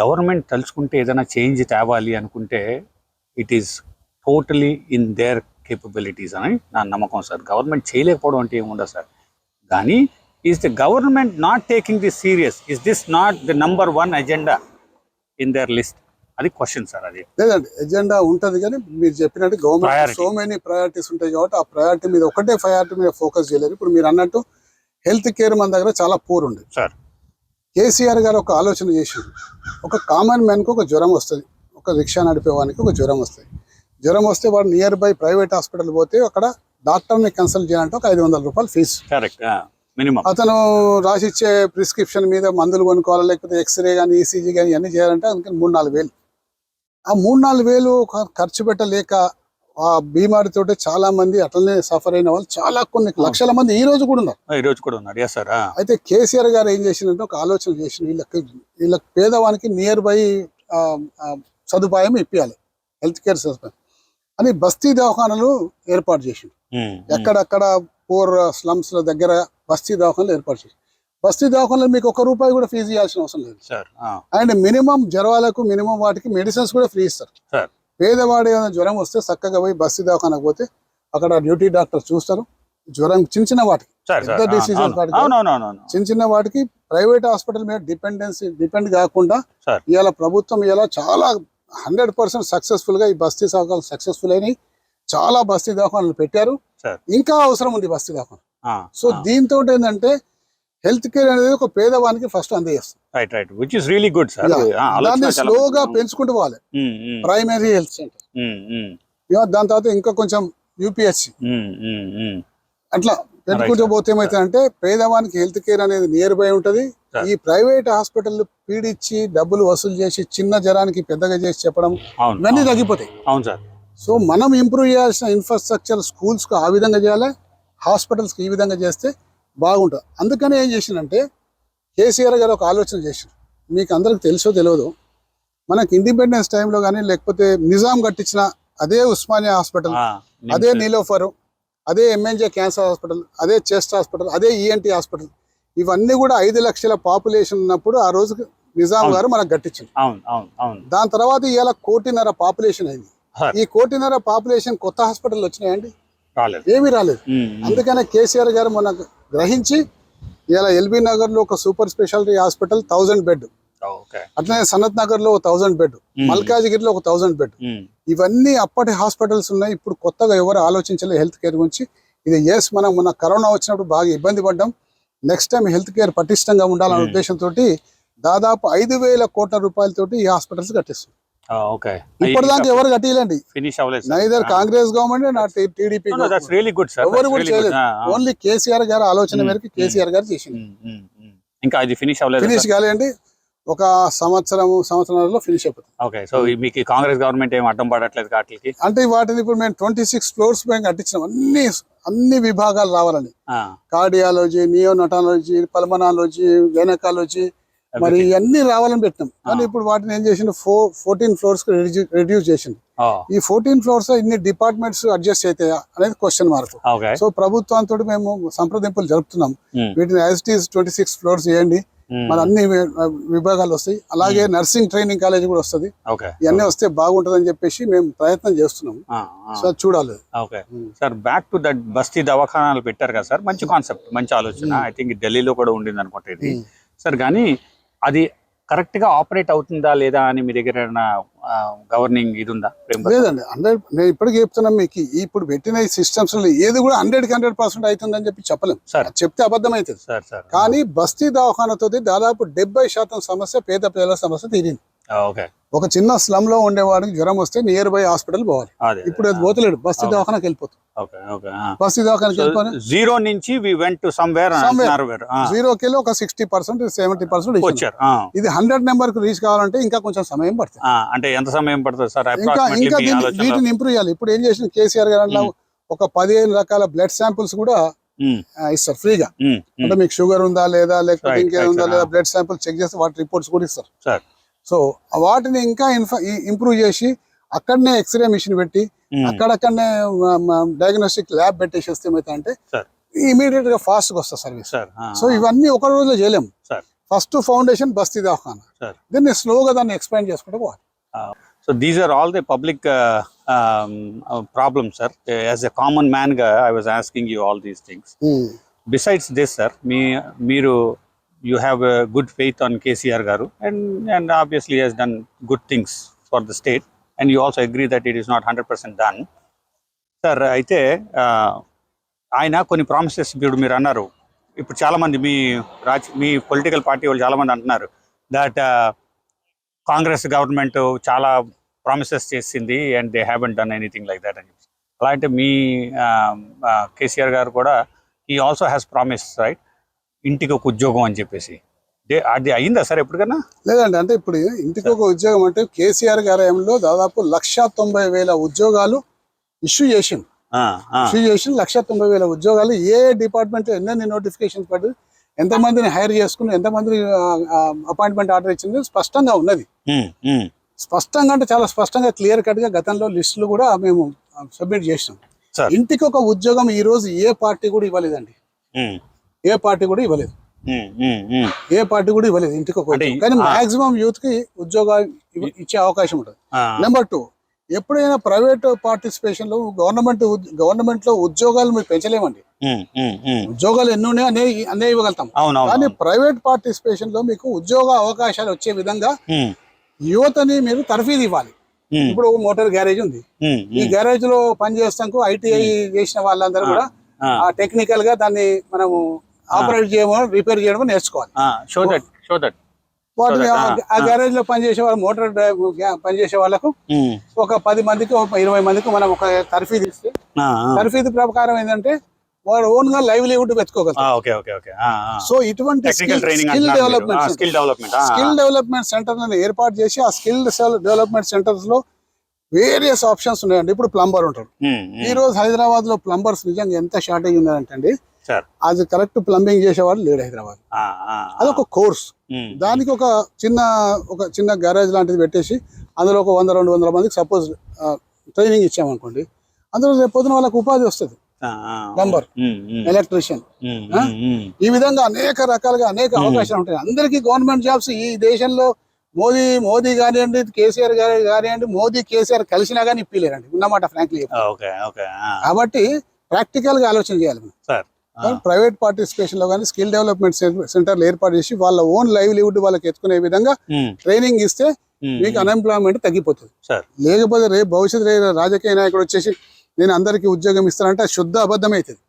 గవర్నమెంట్ తలుచుకుంటే ఏదైనా చేంజ్ తేవాలి అనుకుంటే it is totally in there capabilities అని నా నమ్మకం sir. Government చేయలేకపోవడం అంటే ఏముండదు సార్. కానీ is the government not taking this serious? Is this not the number 1 agenda in there list? అది క్వశ్చన్ సార్. అది లేదండి, ఎజెండా ఉంటది కానీ మీరు చెప్పినట్టు గవర్నమెంట్ సో మెనీ ప్రయారిటీస్ ఉంటాయి కాబట్టి ఆ ప్రయారిటీ మీద ఒకటే ప్రయారిటీ మీద ఫోకస్ చేయలేదు. ఇప్పుడు మీరు అన్నట్టు హెల్త్ కేర్ మన దగ్గర చాలా పూర్ ఉంది సార్. కేసీఆర్ గారు ఒక ఆలోచన చేసింది. ఒక కామన్ మ్యాన్కి ఒక జ్వరం వస్తుంది, ఒక రిక్షా నడిపేవానికి ఒక జ్వరం వస్తుంది. జ్వరం వస్తే వాడు నియర్ బై ప్రైవేట్ హాస్పిటల్ పోతే అక్కడ డాక్టర్ని కన్సల్ట్ చేయాలంటే ఒక 500 రూపాయలు ఫీజు. Correct minimum. అతను రాసిచ్చే ప్రిస్క్రిప్షన్ మీద మందులు కొనుక్కోవాలి, లేకపోతే ఎక్స్రే కానీ ఈసీజీ కానీ అన్ని చేయాలంటే అందుకని 3-4 వేలు. ఆ 3-4 వేలు ఖర్చు పెట్టలేక ఆ బీమారితోటి చాలా మంది అట్లనే సఫర్ అయిన వాళ్ళు చాలా కొన్ని లక్షల మంది ఈ రోజు కూడా ఉన్నారు. అయితే కేసీఆర్ గారు ఏం చేసిందంటే ఒక ఆలోచన చేసిన వీళ్ళకి పేదవానికి నియర్ బై సదుపాయం ఇప్పించాలి, హెల్త్ కేర్ సదుపాయం అని బస్తీ దవాఖానాలు ఏర్పాటు చేసిండు. ఎక్కడక్కడ పూర్ స్లమ్స్ దగ్గర బస్తీ దవాఖానాలు ఏర్పాటు చేసి బస్తీ దవాఖానాలు మీకు ₹1 కూడా ఫీజు ఇవ్వాల్సిన అవసరం లేదు సార్. అండ్ మినిమం జ్వరాలకు మినిమం వాటికి మెడిసిన్స్ కూడా ఫ్రీ ఇస్తారు. పేదవాడి జ్వరం వస్తే చక్కగా పోయి బస్తీ దవాఖానకు పోతే అక్కడ డ్యూటీ డాక్టర్ చూస్తారు. జ్వరం చిన్న వాటికి, పెద్ద డిసీజెస్ వాటికి, చిన్న వాటికి ప్రైవేట్ హాస్పిటల్ మీద డిపెండ్ కాకుండా ఇవాళ ప్రభుత్వం ఇవాళ చాలా 100% సక్సెస్ఫుల్ గా ఈ బస్తీ దవాఖానాలు సక్సెస్ఫుల్ అయినాయి. చాలా బస్తీ దవాఖానాలు పెట్టారు. ఇంకా అవసరం ఉంది బస్తీ దవాఖాన. సో దీంతో ఏంటంటే హెల్త్ కేర్ అనేది ఒక పేదవానికి ఫస్ట్ అందజేస్తుంది. దాన్ని స్లోగా పెంచుకుంటూ పోవాలి. ప్రైమరీ హెల్త్ సెంటర్, దాని తర్వాత ఇంకా కొంచెం యూపీహెచ్సి, అట్లా పెంచుకుంటూ పోతే ఏమైతుందంటే పేదవానికి హెల్త్ కేర్ అనేది నియర్ బై ఉంటది. ఈ ప్రైవేట్ హాస్పిటల్ పీడిచ్చి డబ్బులు వసూలు చేసి చిన్న జ్వరానికి పెద్దగా చేసి చెప్పడం ఇవన్నీ తగ్గిపోతాయి. సో మనం ఇంప్రూవ్ చేయాల్సిన ఇన్ఫ్రాస్ట్రక్చర్ స్కూల్స్ కు ఆ విధంగా చేయాలి, హాస్పిటల్స్ కి ఈ విధంగా చేస్తే బాగుంటుంది. అందుకని ఏం చేసిందంటే కేసీఆర్ గారు ఒక ఆలోచన చేసిండు. మీకు అందరికి తెలుసో తెలియదు, మనకి ఇండిపెండెన్స్ టైంలో కానీ లేకపోతే నిజాం కట్టించిన అదే ఉస్మానియా హాస్పిటల్, అదే నీలోఫర్, అదే ఎంఎన్జే క్యాన్సర్ హాస్పిటల్, అదే చెస్ట్ హాస్పిటల్, అదే ఈఎన్టీ హాస్పిటల్, ఇవన్నీ కూడా 5 లక్షల పాపులేషన్ ఉన్నప్పుడు ఆ రోజు నిజాం గారు మనకు కట్టించింది. దాని తర్వాత ఇవాళ 1.5 కోటి పాపులేషన్ అయింది. ఈ 1.5 కోటి పాపులేషన్ కొత్త హాస్పిటల్ వచ్చినాయండి? ఏమీ రాలేదు. అందుకనే కేసీఆర్ గారు మనకు గ్రహించి ఇలా ఎల్బీ నగర్ లో ఒక సూపర్ స్పెషాలిటీ హాస్పిటల్ 1000 బెడ్, అట్లనే సనత్ నగర్ లో 1000 బెడ్, మల్కాజిగిరిలో 1000 బెడ్, ఇవన్నీ అప్పటి హాస్పిటల్స్ ఉన్నాయి. ఇప్పుడు కొత్తగా ఎవరు ఆలోచించలేదు హెల్త్ కేర్ గురించి. ఇది మనం మన కరోనా వచ్చినప్పుడు బాగా ఇబ్బంది పడ్డాం. నెక్స్ట్ టైం హెల్త్ కేర్ పటిష్టంగా ఉండాలనే ఉద్దేశంతో దాదాపు 5,000 కోట్ల రూపాయలతోటి ఈ హాస్పిటల్స్ కట్టిస్తుంది. ఇప్పటిదాకా ఎవరు కట్టియలేండి, నైదర్ కాంగ్రెస్ గవర్నమెంట్ నా టీడీపీ ఎవరు కూడా చేయలేదు. ఓన్లీ కేసీఆర్ గారు ఆలోచన మేరకు కేసీఆర్ గారు చేసింది. ఇంకా అది ఫినిష్ కాలేండి, ఒక సంవత్సరంలో ఫినిష్ అయిపోతుంది. సో మీకు కాంగ్రెస్ గవర్నమెంట్ ఏం అడ్డం పడట్లేదు వాటికి? అంటే వాటిని ఇప్పుడు మేము 26 ఫ్లోర్స్ పైన కట్టించినాం. అన్ని విభాగాలు రావాలని, కార్డియాలజీ, నియోనటాలజీ, పల్మనాలజీ, గైనకాలజీ, మరి ఇవన్నీ రావాలని పెట్టినాం. కానీ ఇప్పుడు వాటిని ఏం చేసిండు 14 ఫ్లోర్స్ కి రెడ్యూస్ చేసిండు. ఈ 14 ఫ్లోర్స్ ఇన్ని డిపార్ట్మెంట్స్ అడ్జస్ట్ అయితే అనేది క్వశ్చన్ మార్క్. సో ప్రభుత్వంతో మేము సంప్రదింపులు జరుపుతున్నాం. వీటిని యాజ్ ఇట్ ఈస్ 26 ఫ్లోర్స్ చేయండి, మరి అన్ని విభాగాలు వస్తాయి. అలాగే నర్సింగ్ ట్రైనింగ్ కాలేజ్ కూడా వస్తుంది. ఇవన్నీ వస్తే బాగుంటది అని చెప్పేసి మేము ప్రయత్నం చేస్తున్నాం. సో చూడాలి. సార్ బ్యాక్ టు దట్ బస్తీ దవాఖానాలు పెట్టారు కదా సార్, మంచి కాన్సెప్ట్, మంచి ఆలోచన. ఐ థింక్ ఢిల్లీలో కూడా ఉండింది అనుకుంటే ఇది సార్. కానీ అది కరెక్ట్ గా ఆపరేట్ అవుతుందా లేదా అని మీ దగ్గర గవర్నింగ్ ఇది ఉందా? లేదండి, నేను ఇప్పటికీ చెప్తున్నాను మీకు, ఇప్పుడు పెట్టిన ఈ సిస్టమ్స్ ఏది కూడా 100% అవుతుందని చెప్పి చెప్పలేము సార్. చెప్తే అబద్ధం అవుతుంది. కానీ బస్తీ దవాఖానతో దాదాపు 70% సమస్య పేద ప్రజల సమస్య తీరింది. ఓకే. ఒక చిన్న స్లమ్ లో ఉండేవాడికి జ్వరం వస్తే నియర్ బై హాస్పిటల్ పోవాలి. అదే. ఇప్పుడు అది పోతలేడు, బస్తీ దవాఖానకి వెళ్ళిపోతుంది. ఓకే. ఓకే. బస్తీ దవాఖానకి వెళ్ళిపోయి జీరో నుంచి వి వెంట్ టు సమ్వేర్ జీరోకి వెళ్ళి ఒక 60% 70% వచ్చారు. ఇది 100 నెంబర్ కు రీచ్ కావాలంటే ఇంకా కొంచెం సమయం పడుతుంది. అంటే ఎంత సమయం పడుతుంది సార్? ఇంకా వీటిని ఇంప్రూవ్ చేయాలి. ఇప్పుడు ఏం చేసిన కేసీఆర్ గారు ఒక 15 రకాల బ్లడ్ శాంపిల్స్ కూడా ఇస్తారు ఫ్రీగా. అంటే మీకు షుగర్ ఉందా లేదా, లేకపోతే ఇంకేది ఉందా లేదా, బ్లడ్ శాంపిల్ చెక్ చేస్తే వాటి రిపోర్ట్స్ కూడా ఇస్తారు. సో వాటిని ఇంకా ఇంప్రూవ్ చేసి అక్కడనే ఎక్స్రే మిషన్ పెట్టి అక్కడక్కడనే డయాగ్నోస్టిక్ ల్యాబ్ పెట్టేసేస్తే ఏమైతే ఇమీడియట్ గా ఫాస్ట్ గా వస్తుంది సర్వీస్. సో ఇవన్నీ ఒక రోజులో చేయలేము. ఫస్ట్ ఫౌండేషన్ బస్తీ దవాఖానా, దీన్ని స్లోగా దాన్ని ఎక్స్పాండ్ చేసుకుంటూ పోవాలి. So these are all the public problems, sir. As a common man, I was asking you all these things. Besides this, sir, you have a good faith on KCR garu, and obviously has done good things for the state, and you also agree that it is not 100% done. Sir, అయితే ఆయన కొన్ని promises ఇప్పుడు మీరు అన్నారు. ఇప్పుడు చాలామంది మీ political party వాళ్ళు చాలామంది అంటున్నారు దట్ కాంగ్రెస్ గవర్నమెంట్ చాలా ప్రామిసెస్ చేసింది and they haven't done anything like that అని చెప్పి. అలాంటి మీ కేసీఆర్ గారు కూడా ఈ ఆల్సో హ్యాస్ ప్రామిస్, రైట్, ఇంటికి ఒక ఉద్యోగం అని చెప్పేసి. అది అయిందా సార్ ఎప్పటికన్నా? లేదండి. అంటే ఇప్పుడు ఇంటికి ఒక ఉద్యోగం అంటే కేసీఆర్ గారి హయాంలో దాదాపు 1,90,000 ఉద్యోగాలు ఇష్యూ చేసి 1,90,000 ఉద్యోగాలు ఏ డిపార్ట్మెంట్ ఎన్నెన్ని నోటిఫికేషన్స్ పడి ఎంతమందిని హైర్ చేసుకుని ఎంతమందిని అపాయింట్మెంట్ ఆర్డర్ ఇచ్చింది స్పష్టంగా ఉన్నది. స్పష్టంగా అంటే చాలా స్పష్టంగా క్లియర్ కట్ గా గతంలో లిస్టులు కూడా మేము సబ్మిట్ చేసినాం. ఇంటికి ఒక ఉద్యోగం ఈ రోజు ఏ పార్టీ కూడా ఇవ్వలేదండి. ఏ పార్టీ కూడా ఇవ్వలేదు. ఇంటికి ఒక ఉద్యోగం. కానీ మాక్సిమం యూత్ కి ఉద్యోగాలు ఇచ్చే అవకాశం ఉంటుంది. నెంబర్ 2, ఎప్పుడైనా ప్రైవేట్ పార్టిసిపేషన్ లో గవర్నమెంట్ లో ఉద్యోగాలు మీరు పెంచలేమండి. ఉద్యోగాలు ఎన్ని ఉన్నాయో అనే ఇవ్వగలుగుతాం. కానీ ప్రైవేట్ పార్టిసిపేషన్ లో మీకు ఉద్యోగ అవకాశాలు వచ్చే విధంగా యువతని మీరు తర్ఫీదు ఇవ్వాలి. ఇప్పుడు మోటార్ గ్యారేజ్ ఉంది. ఈ గ్యారేజ్ లో పని చేస్తాకు ఐటీఐ చేసిన వాళ్ళందరూ కూడా టెక్నికల్ గా దాన్ని మనము ఆపరేట్ చేయడం, రిపేర్ చేయడం నేర్చుకోవాలి. వాటిని ఆ గ్యారేజ్ లో పనిచేసే వాళ్ళు, మోటార్ పనిచేసే వాళ్ళకు ఒక 10 మందికి 20 మందికి మనం ఒక తర్ఫీదు ఇస్తే, తర్ఫీదు ప్రకారం ఏంటంటే వాడు ఓన్ గా లైవ్లీహుడ్ పెట్టుకోగలుగుతారు. సో ఇటువంటి స్కిల్ డెవలప్మెంట్ సెంటర్లను ఏర్పాటు చేసి ఆ స్కిల్ డెవలప్మెంట్ సెంటర్స్ లో వేరియస్ ఆప్షన్స్ ఉన్నాయండి. ఇప్పుడు ప్లంబర్ ఉంటారు. ఈ రోజు హైదరాబాద్ లో ప్లంబర్స్ నిజంగా ఎంత షార్టేజ్ ఉందంటే అది కరెక్ట్ ప్లంబింగ్ చేసేవాడు లేడు హైదరాబాద్. అదొక కోర్స్. దానికి ఒక చిన్న గ్యారేజ్ లాంటిది పెట్టేసి అందులో ఒక 100-200 మందికి సపోజ్ ట్రైనింగ్ ఇచ్చామనుకోండి, అందులో రేపు పొద్దున వాళ్ళకి ఉపాధి వస్తుంది. ప్లంబర్, ఎలక్ట్రీషియన్, ఈ విధంగా అనేక రకాలుగా అనేక అవకాశాలు ఉంటాయి. అందరికీ గవర్నమెంట్ జాబ్స్ ఈ దేశంలో మోదీ కానివ్వండి, కేసీఆర్ గారు కానివ్వండి, మోదీ కేసీఆర్ కలిసినా కానీ ఇప్పిలేరండి ఉన్నమాట ఫ్రాంక్లీ. కాబట్టి ప్రాక్టికల్ గా ఆలోచన చేయాలి. ప్రైవేట్ పార్టిసిపేషన్ లో కానీ స్కిల్ డెవలప్మెంట్ సెంటర్లు ఏర్పాటు చేసి వాళ్ళ ఓన్ లైవ్లీహుడ్ వాళ్ళకి ఎత్తుకునే విధంగా ట్రైనింగ్ ఇస్తే మీకు అన్ఎంప్లాయ్మెంట్ తగ్గిపోతుంది. లేకపోతే రేపు భవిష్యత్తు రాజకీయ నాయకుడు వచ్చేసి నేను అందరికి ఉద్యోగం ఇస్తానంటే శుద్ధ అబద్ధం అవుతుంది,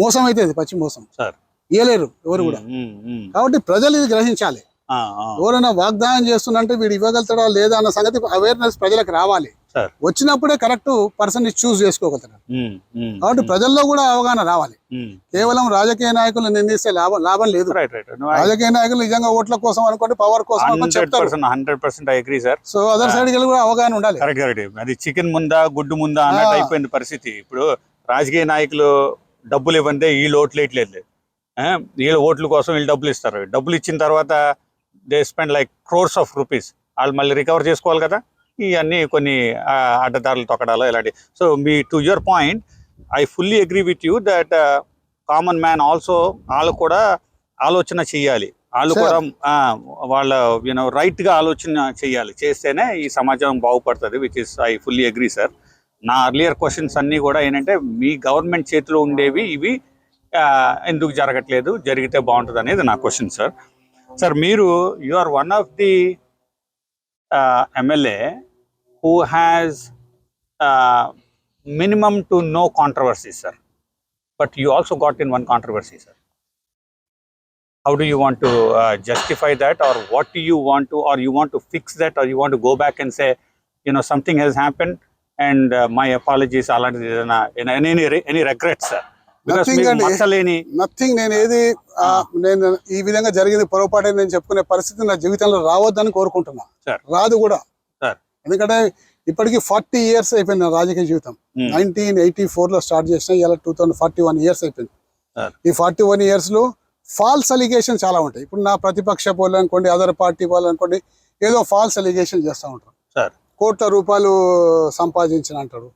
మోసం అవుతుంది, పచ్చి మోసం. ఇవ్వలేరు ఎవరు కూడా. కాబట్టి ప్రజలు ఇది గ్రహించాలి. ఎవరైనా వాగ్దానం చేస్తున్నంటే వీడు ఇవ్వగలుగుతాడా లేదా అన్న సంగతి అవేర్నెస్ ప్రజలకు రావాలి. వచ్చినప్పుడే కరెక్ట్ పర్సన్ చూస్ చేసుకోగలుగుతారు. కాబట్టి ప్రజల్లో కూడా అవగాహన రావాలి. కేవలం రాజకీయ నాయకులు నిందిస్తే లాభం లేదు. రాజకీయ నాయకులు నిజంగా ఓట్ల కోసం అనుకోండి, పవర్ కోసం చెప్తారు. 100% I agree, sir. So other side కూడా అవగాహన ఉండాలి. అది చికెన్ ముందా గుడ్డు ముందా అన్నట్టు అయిపోయింది పరిస్థితి. ఇప్పుడు రాజకీయ నాయకులు డబ్బులు ఇవ్వండి, వీళ్ళు ఓట్లు వేయట్లేదు. వీళ్ళ ఓట్ల కోసం వీళ్ళు డబ్బులు ఇస్తారు. డబ్బులు ఇచ్చిన తర్వాత they spend like crores of rupees. వాళ్ళు మళ్ళీ రికవర్ చేసుకోవాలి కదా. ఇవన్నీ కొన్ని అడ్డదారులు తొక్కడాలు ఇలాంటి. So to your point, I fully agree with you that common man also వాళ్ళు కూడా ఆలోచన చెయ్యాలి. వాళ్ళు కూడా వాళ్ళ రైట్గా ఆలోచన చెయ్యాలి. చేస్తేనే ఈ సమాజం బాగుపడుతుంది, which is I fully agree sir. నా అర్లియర్ క్వశ్చన్స్ అన్నీ కూడా ఏంటంటే మీ గవర్నమెంట్ చేతిలో ఉండేవి ఇవి ఎందుకు జరగట్లేదు, జరిగితే బాగుంటుంది అనేది నా question sir. Sir you are one of the MLA who has minimum to no controversy, sir. But you also got in one controversy, sir. how do you want to justify that, or what do you want to, or you want to fix that, or you want to go back and say, something has happened and my apologies, అలాంటిది ఏదైనా any regrets, sir? Because Nothing మీకు అండి. మచ్చలేని nothing. నేను ఏది నేను ఈ విధంగా జరిగింది పొరపాటు నేను చెప్పుకునే పరిస్థితి నా జీవితంలో రావద్దని కోరుకుంటున్నా. Sir. రాదు కూడా. Sir. ఎందుకంటే ఇప్పటికి 40 years అయిపోయింది నా రాజకీయ జీవితం. 1984 లో స్టార్ట్ చేసిన ఇలా 2041 years అయిపోయింది. Sir. ఈ 41 years లో ఫాల్స్ అలిగేషన్ చాలా ఉంటాయి. ఇప్పుడు నా ప్రతిపక్ష వాళ్ళు అనుకోండి, అదర్ పార్టీ వాళ్ళు అనుకోండి, ఏదో ఫాల్స్ అలిగేషన్ చేస్తూ ఉంటారు. సార్ కోట్ల రూపాయలు సంపాదించిన అంటాడు,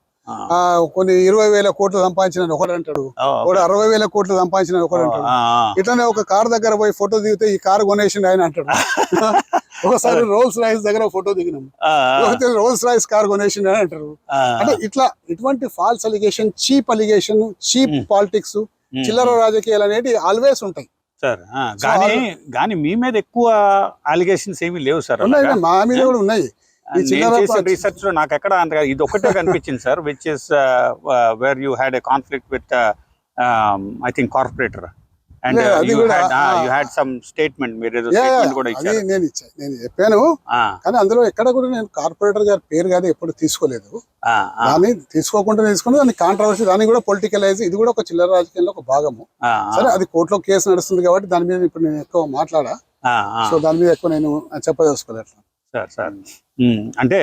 కొన్ని 20,000 కోట్లు సంపాదించిన ఒకడు అంటాడు, ఒకడు 60,000 కోట్లు సంపాదించిన ఒకడు అంటాడు. ఇట్లానే ఒక కార్ దగ్గర పోయి ఫోటో దిగితే ఈ కార్ కొనేసిండు ఆయన అంటాడు. ఒకసారి రోల్స్ రాయిస్ దగ్గర ఫోటో దిగినాం, రోల్స్ రాయిస్ కార్ కొనేసిండు అని అంటారు. అంటే ఇటువంటి false allegation, cheap allegation, cheap politics, చిల్లర రాజకీయాలు అనేవి ఆల్వేస్ ఉంటాయి సార్. కానీ మీ మీద ఎక్కువ అలిగేషన్స్ ఏమీ లేవు సార్. మా మీద కూడా ఉన్నాయి. రీసెర్చ్ లో నాకు ఎక్కడ అంత ఇది ఒకటే కనిపించింది sir, which is where you had a conflict with I think corporator and you had some statement, మీరు ఏదో స్టేట్మెంట్ కూడా ఇచ్చారు. నేను చెప్పాను, కానీ అందులో ఎక్కడ కూడా నేను కార్పొరేటర్ గారి పేరు కానీ ఎప్పుడు తీసుకోలేదు. దాన్ని తీసుకోకుండా తీసుకుని దాన్ని కాంట్రవర్సీ, దాన్ని కూడా పొలిటికలైజ్, ఇది కూడా ఒక చిల్లర రాజకీయంలో ఒక భాగము. సరే, అది కోర్టులో కేసు నడుస్తుంది కాబట్టి దాని మీద ఇప్పుడు నేను ఎక్కువ మాట్లాడా, సో దాని మీద ఎక్కువ నేను చెప్పదలుచుకోలేదు సార్. అంటే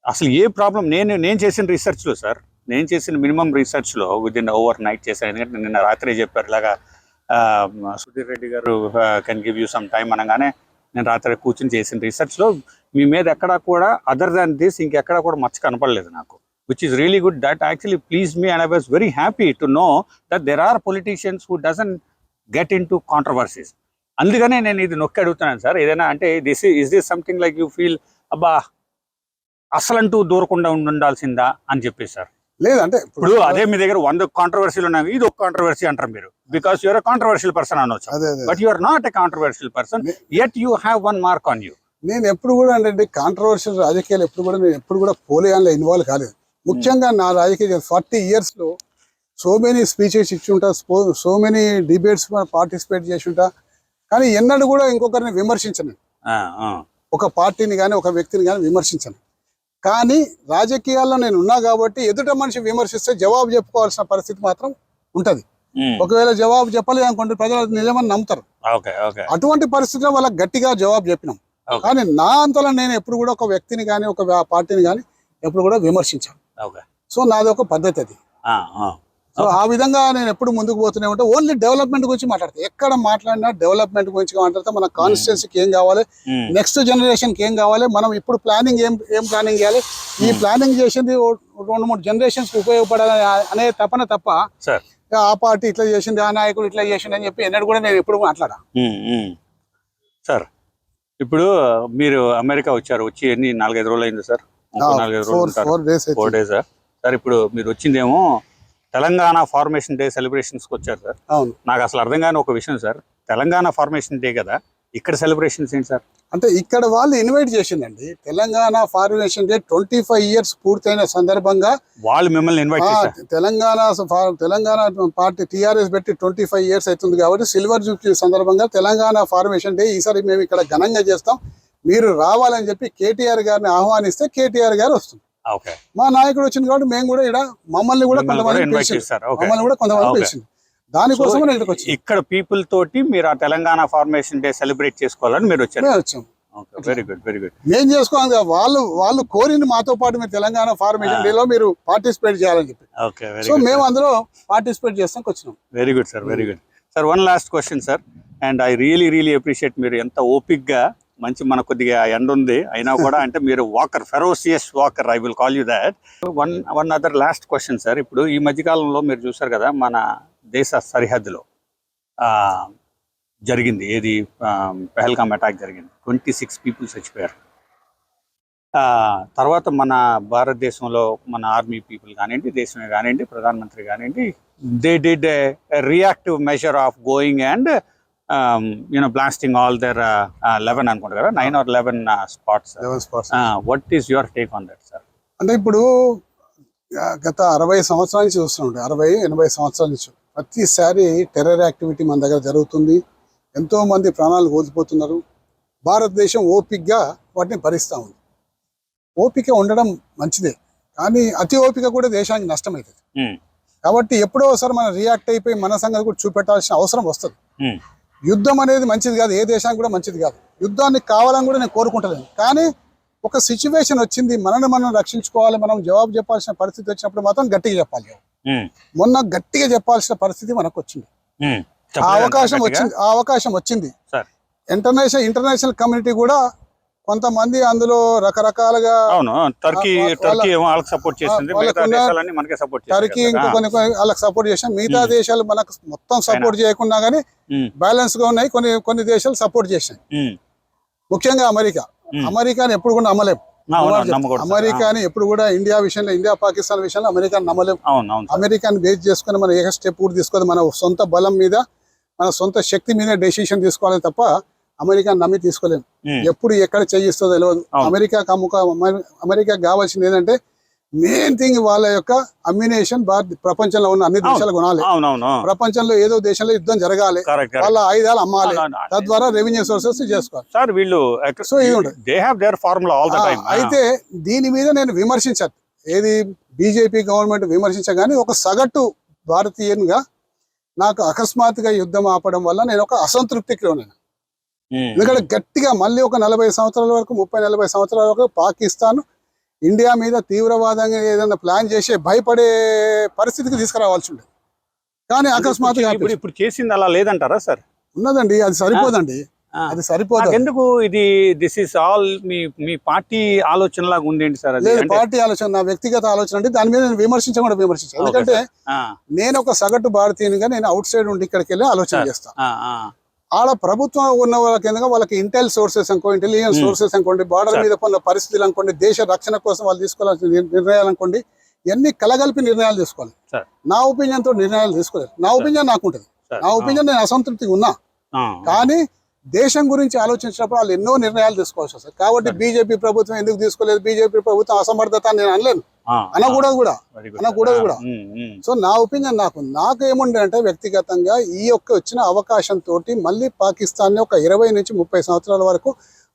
అసలు ఏ ప్రాబ్లం నేను చేసిన రీసెర్చ్లో సార్, నేను చేసిన మినిమం రీసెర్చ్లో విదిన్ ఓవర్ నైట్ చేశాను. ఎందుకంటే నిన్న రాత్రి చెప్పారు ఇలాగా సుధీర్ రెడ్డి గారు can give you some time అనగానే నేను రాత్రి కూర్చొని చేసిన రీసెర్చ్లో మీ మీద ఎక్కడా కూడా అదర్ దాన్ దిస్ ఇంకెక్కడా కూడా మచ్చ కనపడలేదు నాకు, which is really good. That actually please me and I was very happy to know that there are politicians who doesn't get in to controversies. అందుకనే నేను ఇది నొక్కి అడుగుతున్నాను సార్. ఏదైనా అంటే is this something like you feel అబ్బా అసలంటూ దూరకుండా ఉండాల్సిందా అని చెప్పేసి సార్? లేదంటే ఇప్పుడు అదే మీ దగ్గర 100 కాంట్రవర్సీలు ఉన్నాయి, ఇది ఒక కాంట్రవర్సీ అంటారు మీరు, బికాస్ యూఆర్ కాంట్రవర్షియల్ పర్సన్ అనొచ్చు, but you're not a controversial person, yet you have one mark on you. నేను ఎప్పుడు కూడా అంటే కాంట్రవర్షియల్ రాజకీయాలు ఎప్పుడు కూడా పోలియాన్లో ఇన్వాల్వ్ కాలేదు. ముఖ్యంగా నా రాజకీయ 40 years లో సో మెనీ స్పీచెస్ ఇచ్చుంటా, సో మెనీ డిబేట్స్ పార్టిసిపేట్ చేసి ఉంటా, కానీ ఎన్నడూ కూడా ఇంకొకరిని విమర్శించను, ఒక పార్టీని కానీ ఒక వ్యక్తిని కానీ విమర్శించను. కానీ రాజకీయాల్లో నేను ఉన్నా కాబట్టి ఎదుట మనిషి విమర్శిస్తే జవాబు చెప్పుకోవాల్సిన పరిస్థితి మాత్రం ఉంటది. ఒకవేళ జవాబు చెప్పలేదు అనుకోండి, ప్రజలు నిజమని నమ్ముతారు. అటువంటి పరిస్థితిలో వాళ్ళకి గట్టిగా జవాబు చెప్పినాం. కానీ నా అంతలో నేను ఎప్పుడు కూడా ఒక వ్యక్తిని కానీ ఒక పార్టీని కానీ ఎప్పుడు కూడా విమర్శించాను. సో నాది ఒక పద్ధతి అది. సో ఆ విధంగా నేను ఎప్పుడు ముందుకు పోతూనే ఉంటా. ఓన్లీ డెవలప్మెంట్ గురించి మాట్లాడతా, ఎక్కడ మాట్లాడినా డెవలప్మెంట్ గురించి మాట్లాడతా. మన కాన్స్టిట్యున్సీకి ఏం కావాలి, నెక్స్ట్ జనరేషన్కి ఏం కావాలి, మనం ఇప్పుడు ప్లానింగ్ ఏం ప్లానింగ్ చేయాలి, ఈ ప్లానింగ్ చేసింది 2-3 generations కి ఉపయోగపడాలి అనే తపన తప్ప ఆ పార్టీ ఇట్లా చేసింది, ఆ నాయకుడు ఇట్లా చేసింది అని చెప్పి ఎన్నడూ కూడా నేను ఎప్పుడు మాట్లాడా. సార్ ఇప్పుడు మీరు అమెరికా వచ్చి ఎన్ని 4-5 రోజులు అయింది సార్? 4 days sir. ఇప్పుడు మీరు వచ్చిందేమో తెలంగాణ ఫార్మేషన్ డే సెలబ్రేషన్స్కి వచ్చారు సార్. అవును. నాకు అసలు అర్థం కాని ఒక విషయం సార్, తెలంగాణ ఫార్మేషన్ డే కదా, ఇక్కడ సెలబ్రేషన్స్ ఏంటి సార్? అంటే ఇక్కడ వాళ్ళు ఇన్వైట్ చేసిందండి. తెలంగాణ ఫార్మేషన్ డే 25 years పూర్తయిన సందర్భంగా వాళ్ళు మిమ్మల్ని ఇన్వైట్ చేశారు. తెలంగాణ పార్టీ టీఆర్ఎస్ పెట్టి 25 years అవుతుంది కాబట్టి సిల్వర్ జూబ్లీ సందర్భంగా తెలంగాణ ఫార్మేషన్ డే ఈసారి మేము ఇక్కడ ఘనంగా చేస్తాం, మీరు రావాలని చెప్పి కేటీఆర్ గారిని ఆహ్వానిస్తే కేటీఆర్ గారు వస్తుంది. మా నాయకుడు వచ్చింది కాబట్టి మేము కూడా ఇక్కడ మమ్మల్ని కూడా కొంతమంది పిలిచింది. దానికోసం ఇక్కడ పీపుల్ తోటి మీరు ఆ తెలంగాణ ఫార్మేషన్ డే సెలబ్రేట్ చేసుకోవాలని మీరు వచ్చాం. Very good. మేము చేసుకోవాలి కదా, వాళ్ళు కోరింది మాతో పాటు మీరు తెలంగాణ ఫార్మేషన్ డే లో మీరు పార్టిసిపేట్ చేయాలని చెప్పి. సో మేము అందులో పార్టిసిపేట్ చేస్తానికి వచ్చినాం. Very good sir. One last question sir, and I really appreciate మీరు ఎంత ఓపిక్ గా, మంచి మన కొద్దిగా ఎండ ఉంది అయినా కూడా అంటే మీరు walker, ferocious walker, I will call you that. One other last question sir. ఇప్పుడు ఈ మధ్యకాలంలో మీరు చూసారు కదా, మన దేశ సరిహద్దులో జరిగింది ఏది, పెహల్గామ్ అటాక్ జరిగింది, 26 people చచ్చిపోయారు. తర్వాత మన భారతదేశంలో మన ఆర్మీ పీపుల్ కానివ్వండి, దేశమే కానివ్వండి, ప్రధానమంత్రి కానివ్వండి, they did a reactive measure of going and blasting all their 11 అనుకుంటా కదా, 9 or 11 spots. What is your take on that, sir? అంటే ఇప్పుడు గత 60 సంవత్సరాల నుంచి చూస్తున్నాం, 60-80 సంవత్సరాల నుంచి ప్రతిసారి టెర్రర్ యాక్టివిటీ మన దగ్గర జరుగుతుంది. ఎంతో మంది ప్రాణాలు కోల్పోతున్నారు. భారతదేశం ఓపికగా వాటిని భరిస్తూ ఉంది. ఓపిక ఉండడం మంచిదే, కానీ అతి ఓపిక కూడా దేశానికి నష్టమవుతుంది. కాబట్టి ఎప్పుడో ఒకసారి మనం రియాక్ట్ అయిపోయి మన సంగతి కూడా చూపెట్టాల్సిన అవసరం వస్తుంది. యుద్ధం అనేది మంచిది కాదు, ఏ దేశానికి కూడా మంచిది కాదు. యుద్ధాన్ని కావాలని కూడా నేను కోరుకుంటలేను, కానీ ఒక సిచ్యువేషన్ వచ్చింది, మనల్ని మనం రక్షించుకోవాలి, మనం జవాబు చెప్పాల్సిన పరిస్థితి వచ్చినప్పుడు మాత్రం గట్టిగా చెప్పాలి. మొన్న గట్టిగా చెప్పాల్సిన పరిస్థితి మనకు వచ్చింది. ఆ అవకాశం వచ్చింది. ఇంటర్నేషనల్ కమ్యూనిటీ కూడా కొంతమంది అందులో రకరకాలుగా టర్కీ వాళ్ళకి సపోర్ట్ చేసింది, టర్కీ ఇంకా కొన్ని వాళ్ళకి సపోర్ట్ చేసాం. మిగతా దేశాలు మనకు మొత్తం సపోర్ట్ చేయకుండా గానీ బ్యాలెన్స్ గా ఉన్నాయి. కొన్ని దేశాలు సపోర్ట్ చేశాయి, ముఖ్యంగా అమెరికాని ఎప్పుడు కూడా నమ్మలేం. అమెరికాని ఎప్పుడు కూడా ఇండియా పాకిస్తాన్ విషయంలో అమెరికాని నమ్మలేం. అమెరికాని బేస్ చేసుకుని మనం ఏ స్టెప్ కూడా తీసుకోవాలి. మన సొంత బలం మీద, మన సొంత శక్తి మీద డెసిషన్ తీసుకోవాలి తప్ప అమెరికాని నమ్మి తీసుకోలేము. ఎప్పుడు ఎక్కడ చేయిస్తుందో తెలియదు. అమెరికా కావాల్సింది ఏంటంటే మెయిన్ థింగ్ వాళ్ళ యొక్క అమ్యునేషన్ ప్రపంచంలో ఉన్న అన్ని దేశాలు కొనాలి. ప్రపంచంలో ఏదో దేశంలో యుద్ధం జరగాలి, వాళ్ళ ఆయుధాలు అమ్మాలి, తద్వారా రెవెన్యూ సోర్సెస్ చేసుకోవాలి. అయితే దీని మీద నేను విమర్శించాను, ఏది బీజేపీ గవర్నమెంట్ విమర్శించగానే ఒక సగటు భారతీయునిగా నాకు అకస్మాత్తుగా యుద్ధం ఆపడం వల్ల నేను ఒక అసంతృప్తికి లోనైనా. ఎందుకంటే గట్టిగా మళ్ళీ ఒక 40 సంవత్సరాల వరకు 30-40 సంవత్సరాల వరకు పాకిస్తాన్ ఇండియా మీద తీవ్రవాదంగా ఏదైనా ప్లాన్ చేసి భయపడే పరిస్థితికి తీసుకురావాల్సి ఉండేది. కానీ అకస్మాత్తుగా ఇప్పుడు చేసింది అలా లేదంటారా సార్? ఉన్నదండి, అది సరిపోదండి, అది సరిపోదు. ఎందుకు ఇది this is all me party ఆలోచన లాగా ఉంది సార్? పార్టీ ఆలోచన, నా వ్యక్తిగత ఆలోచన అంటే దాని మీద నేను విమర్శించాను. ఎందుకంటే నేను ఒక సగటు భారతీయునిగా నేను అవుట్ సైడ్ ఉండి ఇక్కడికి వెళ్ళి ఆలోచన చేస్తాను. ఆడ ప్రభుత్వం ఉన్న వాళ్ళకి ఇంటెల్ సోర్సెస్ అనుకో, ఇంటెలిజెన్స్ సోర్సెస్ అనుకోండి, బార్డర్ మీద కొన్ని పరిస్థితులు అనుకోండి, దేశ రక్షణ కోసం వాళ్ళు తీసుకోవాల్సిన నిర్ణయాలు అనుకోండి, ఇవన్నీ కలగలిపి నిర్ణయాలు తీసుకోవాలి. నా ఒపీనియన్ తో నిర్ణయాలు తీసుకోలేదు. నా ఒపీనియన్ నాకు ఉంటుంది, నా ఒపీనియన్ నేను అసంతృప్తిగా ఉన్నా, కానీ దేశం గురించి ఆలోచించినప్పుడు వాళ్ళు ఎన్నో నిర్ణయాలు తీసుకోవాల్సి వస్తుంది. కాబట్టి బీజేపీ ప్రభుత్వం ఎందుకు తీసుకోలేదు, బీజేపీ ప్రభుత్వం అసమర్థత నేను అనలేను, అనకూడదు కూడా. సో నా ఒపీనియన్ నాకు ఏముండే అంటే వ్యక్తిగతంగా ఈ యొక్క వచ్చిన అవకాశం తోటి మళ్ళీ పాకిస్తాన్ ని ఒక 20 నుంచి 30 సంవత్సరాల వరకు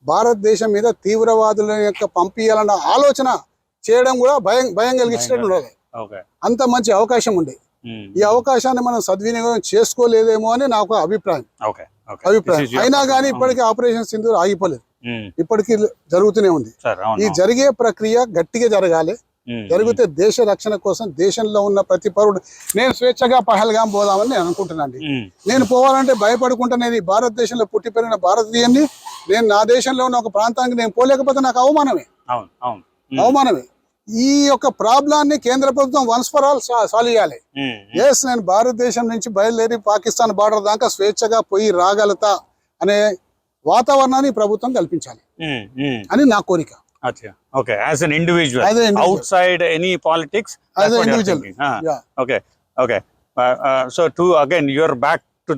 భారతదేశం మీద తీవ్రవాదుల యొక్క పంపించాలన్న ఆలోచన చేయడం కూడా భయం కలిగించినట్టు ఉండాలి. అంత మంచి అవకాశం ఉంది. ఈ అవకాశాన్ని మనం సద్వినియోగం చేసుకోలేదేమో అని నాకు అభిప్రాయం. అయినా కానీ ఇప్పటికీ ఆపరేషన్ సింధూర్ ఆగిపోలేదు, ఇప్పటికీ జరుగుతూనే ఉంది. ఈ జరిగే ప్రక్రియ గట్టిగా జరగాలి. జరిగితే దేశ రక్షణ కోసం దేశంలో ఉన్న ప్రతి పౌరుడు, నేను స్వేచ్ఛగా పహల్గాం పోదామని నేను అనుకుంటున్నాను. నేను పోవాలంటే భయపడుకుంటా. నేను ఈ భారతదేశంలో పుట్టి పెరిగిన భారతీయుని, నేను నా దేశంలో ఉన్న ఒక ప్రాంతానికి నేను పోలేకపోతే నాకు అవమానమే. ఈ యొక్క ప్రాబ్లాన్ని కేంద్ర ప్రభుత్వం వన్స్ ఫర్ ఆల్ సాల్వ్ చేయాలి. నేను భారతదేశం నుంచి బయలుదేరి పాకిస్తాన్ బార్డర్ దాకా స్వేచ్ఛగా పోయి రాగలుగుతా అనే వాతావరణాన్ని ప్రభుత్వం కల్పించాలి అని నా కోరిక. Okay, as an individual, outside any politics, as an individual. Okay. So again, you're back to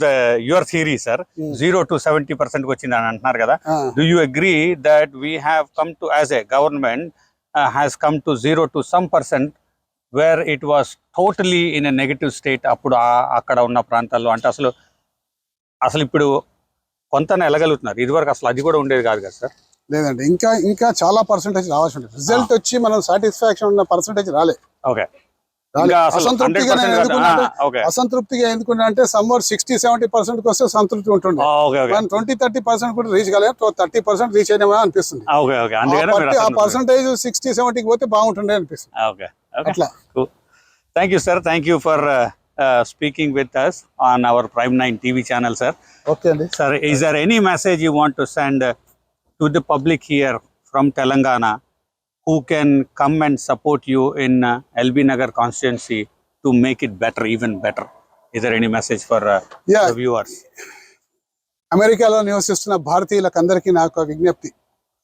your theory, sir. 0 to 70% వచ్చింది అని అంటున్నారు కదా. Do you agree that we have come to, as a government, has come to 0 to some percent where it was totally in a negative state? అప్పుడు అక్కడ ఉన్న ప్రాంతాల్లో అంటే అసలు ఇప్పుడు కొంత ఎలగలుగుతున్నారు, ఇదివరకు అసలు అది కూడా ఉండేది కాదు కదా సార్? లేదండి, ఇంకా చాలా పర్సెంటేజ్ రావాల్సి ఉంటుంది. రిజల్ట్ వచ్చి మనం సాటిస్ఫాక్షన్ ఉన్న పర్సెంటేజ్ రాలే. అసంతృప్తిగా ఎందుకున్నా అంటే సమ్వర్ 60-70% వస్తే సంతృప్తి ఉంటుంది. 20-30% కూడా రీచ్ కాలేదు, 30% రీచ్ అయినా అనిపిస్తుంది. ఆ పర్సెంటేజ్ 60-70 పోతే బాగుంటుండే అనిపిస్తుంది. అట్లా. Thank you sir, thank you for speaking with us on our Prime 9 TV channel, sir. Okay, sir, is there any message you want to send to the public here from Telangana who can come and support you in LB Nagar constituency to make it better, even better? Is there any message for the viewers? అమెరికాలో నివసిస్తున్న భారతీయులకందరికీ నాకు విజ్ఞప్తి.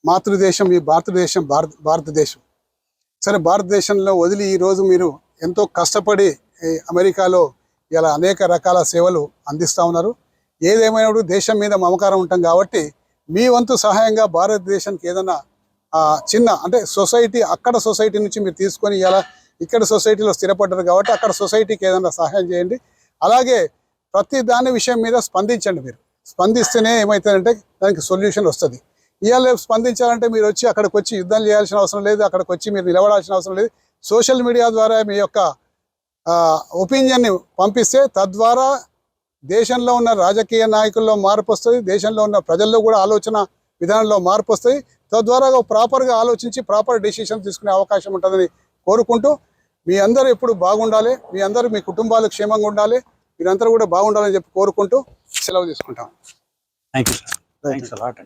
మాతృదేశం ఈ భారతదేశం. సరే, భారతదేశంలో వదిలి ఈరోజు మీరు ఎంతో కష్టపడి అమెరికాలో ఇలా అనేక రకాల సేవలు అందిస్తూ ఉన్నారు. ఏదేమైనా దేశం మీద మమకారం ఉంటాం కాబట్టి మీ వంతు సహాయంగా భారతదేశానికి ఏదైనా చిన్న అంటే అక్కడ సొసైటీ నుంచి మీరు తీసుకొని ఇలా ఇక్కడ సొసైటీలో స్థిరపడ్డారు కాబట్టి అక్కడ సొసైటీకి ఏదైనా సహాయం చేయండి. అలాగే ప్రతి దాని విషయం మీద స్పందించండి. మీరు స్పందిస్తేనే ఏమవుతుందంటే దానికి సొల్యూషన్ వస్తుంది. ఇవాళ రేపు స్పందించాలంటే మీరు వచ్చి అక్కడికి వచ్చి యుద్ధం చేయాల్సిన అవసరం లేదు, అక్కడికి వచ్చి మీరు నిలబడాల్సిన అవసరం లేదు. సోషల్ మీడియా ద్వారా మీ యొక్క ఒపీనియన్ని పంపిస్తే తద్వారా దేశంలో ఉన్న రాజకీయ నాయకుల్లో మార్పు వస్తుంది, దేశంలో ఉన్న ప్రజల్లో కూడా ఆలోచన విధానంలో మార్పు వస్తుంది. తద్వారా ప్రాపర్గా ఆలోచించి ప్రాపర్ డెసిషన్ తీసుకునే అవకాశం ఉంటుందని కోరుకుంటూ, మీ అందరూ ఎప్పుడు బాగుండాలి, మీ అందరూ మీ కుటుంబాలు క్షేమంగా ఉండాలి, మీరందరూ కూడా బాగుండాలని చెప్పి కోరుకుంటూ సెలవు తీసుకుంటాం. Thank you sir. Thanks a lot.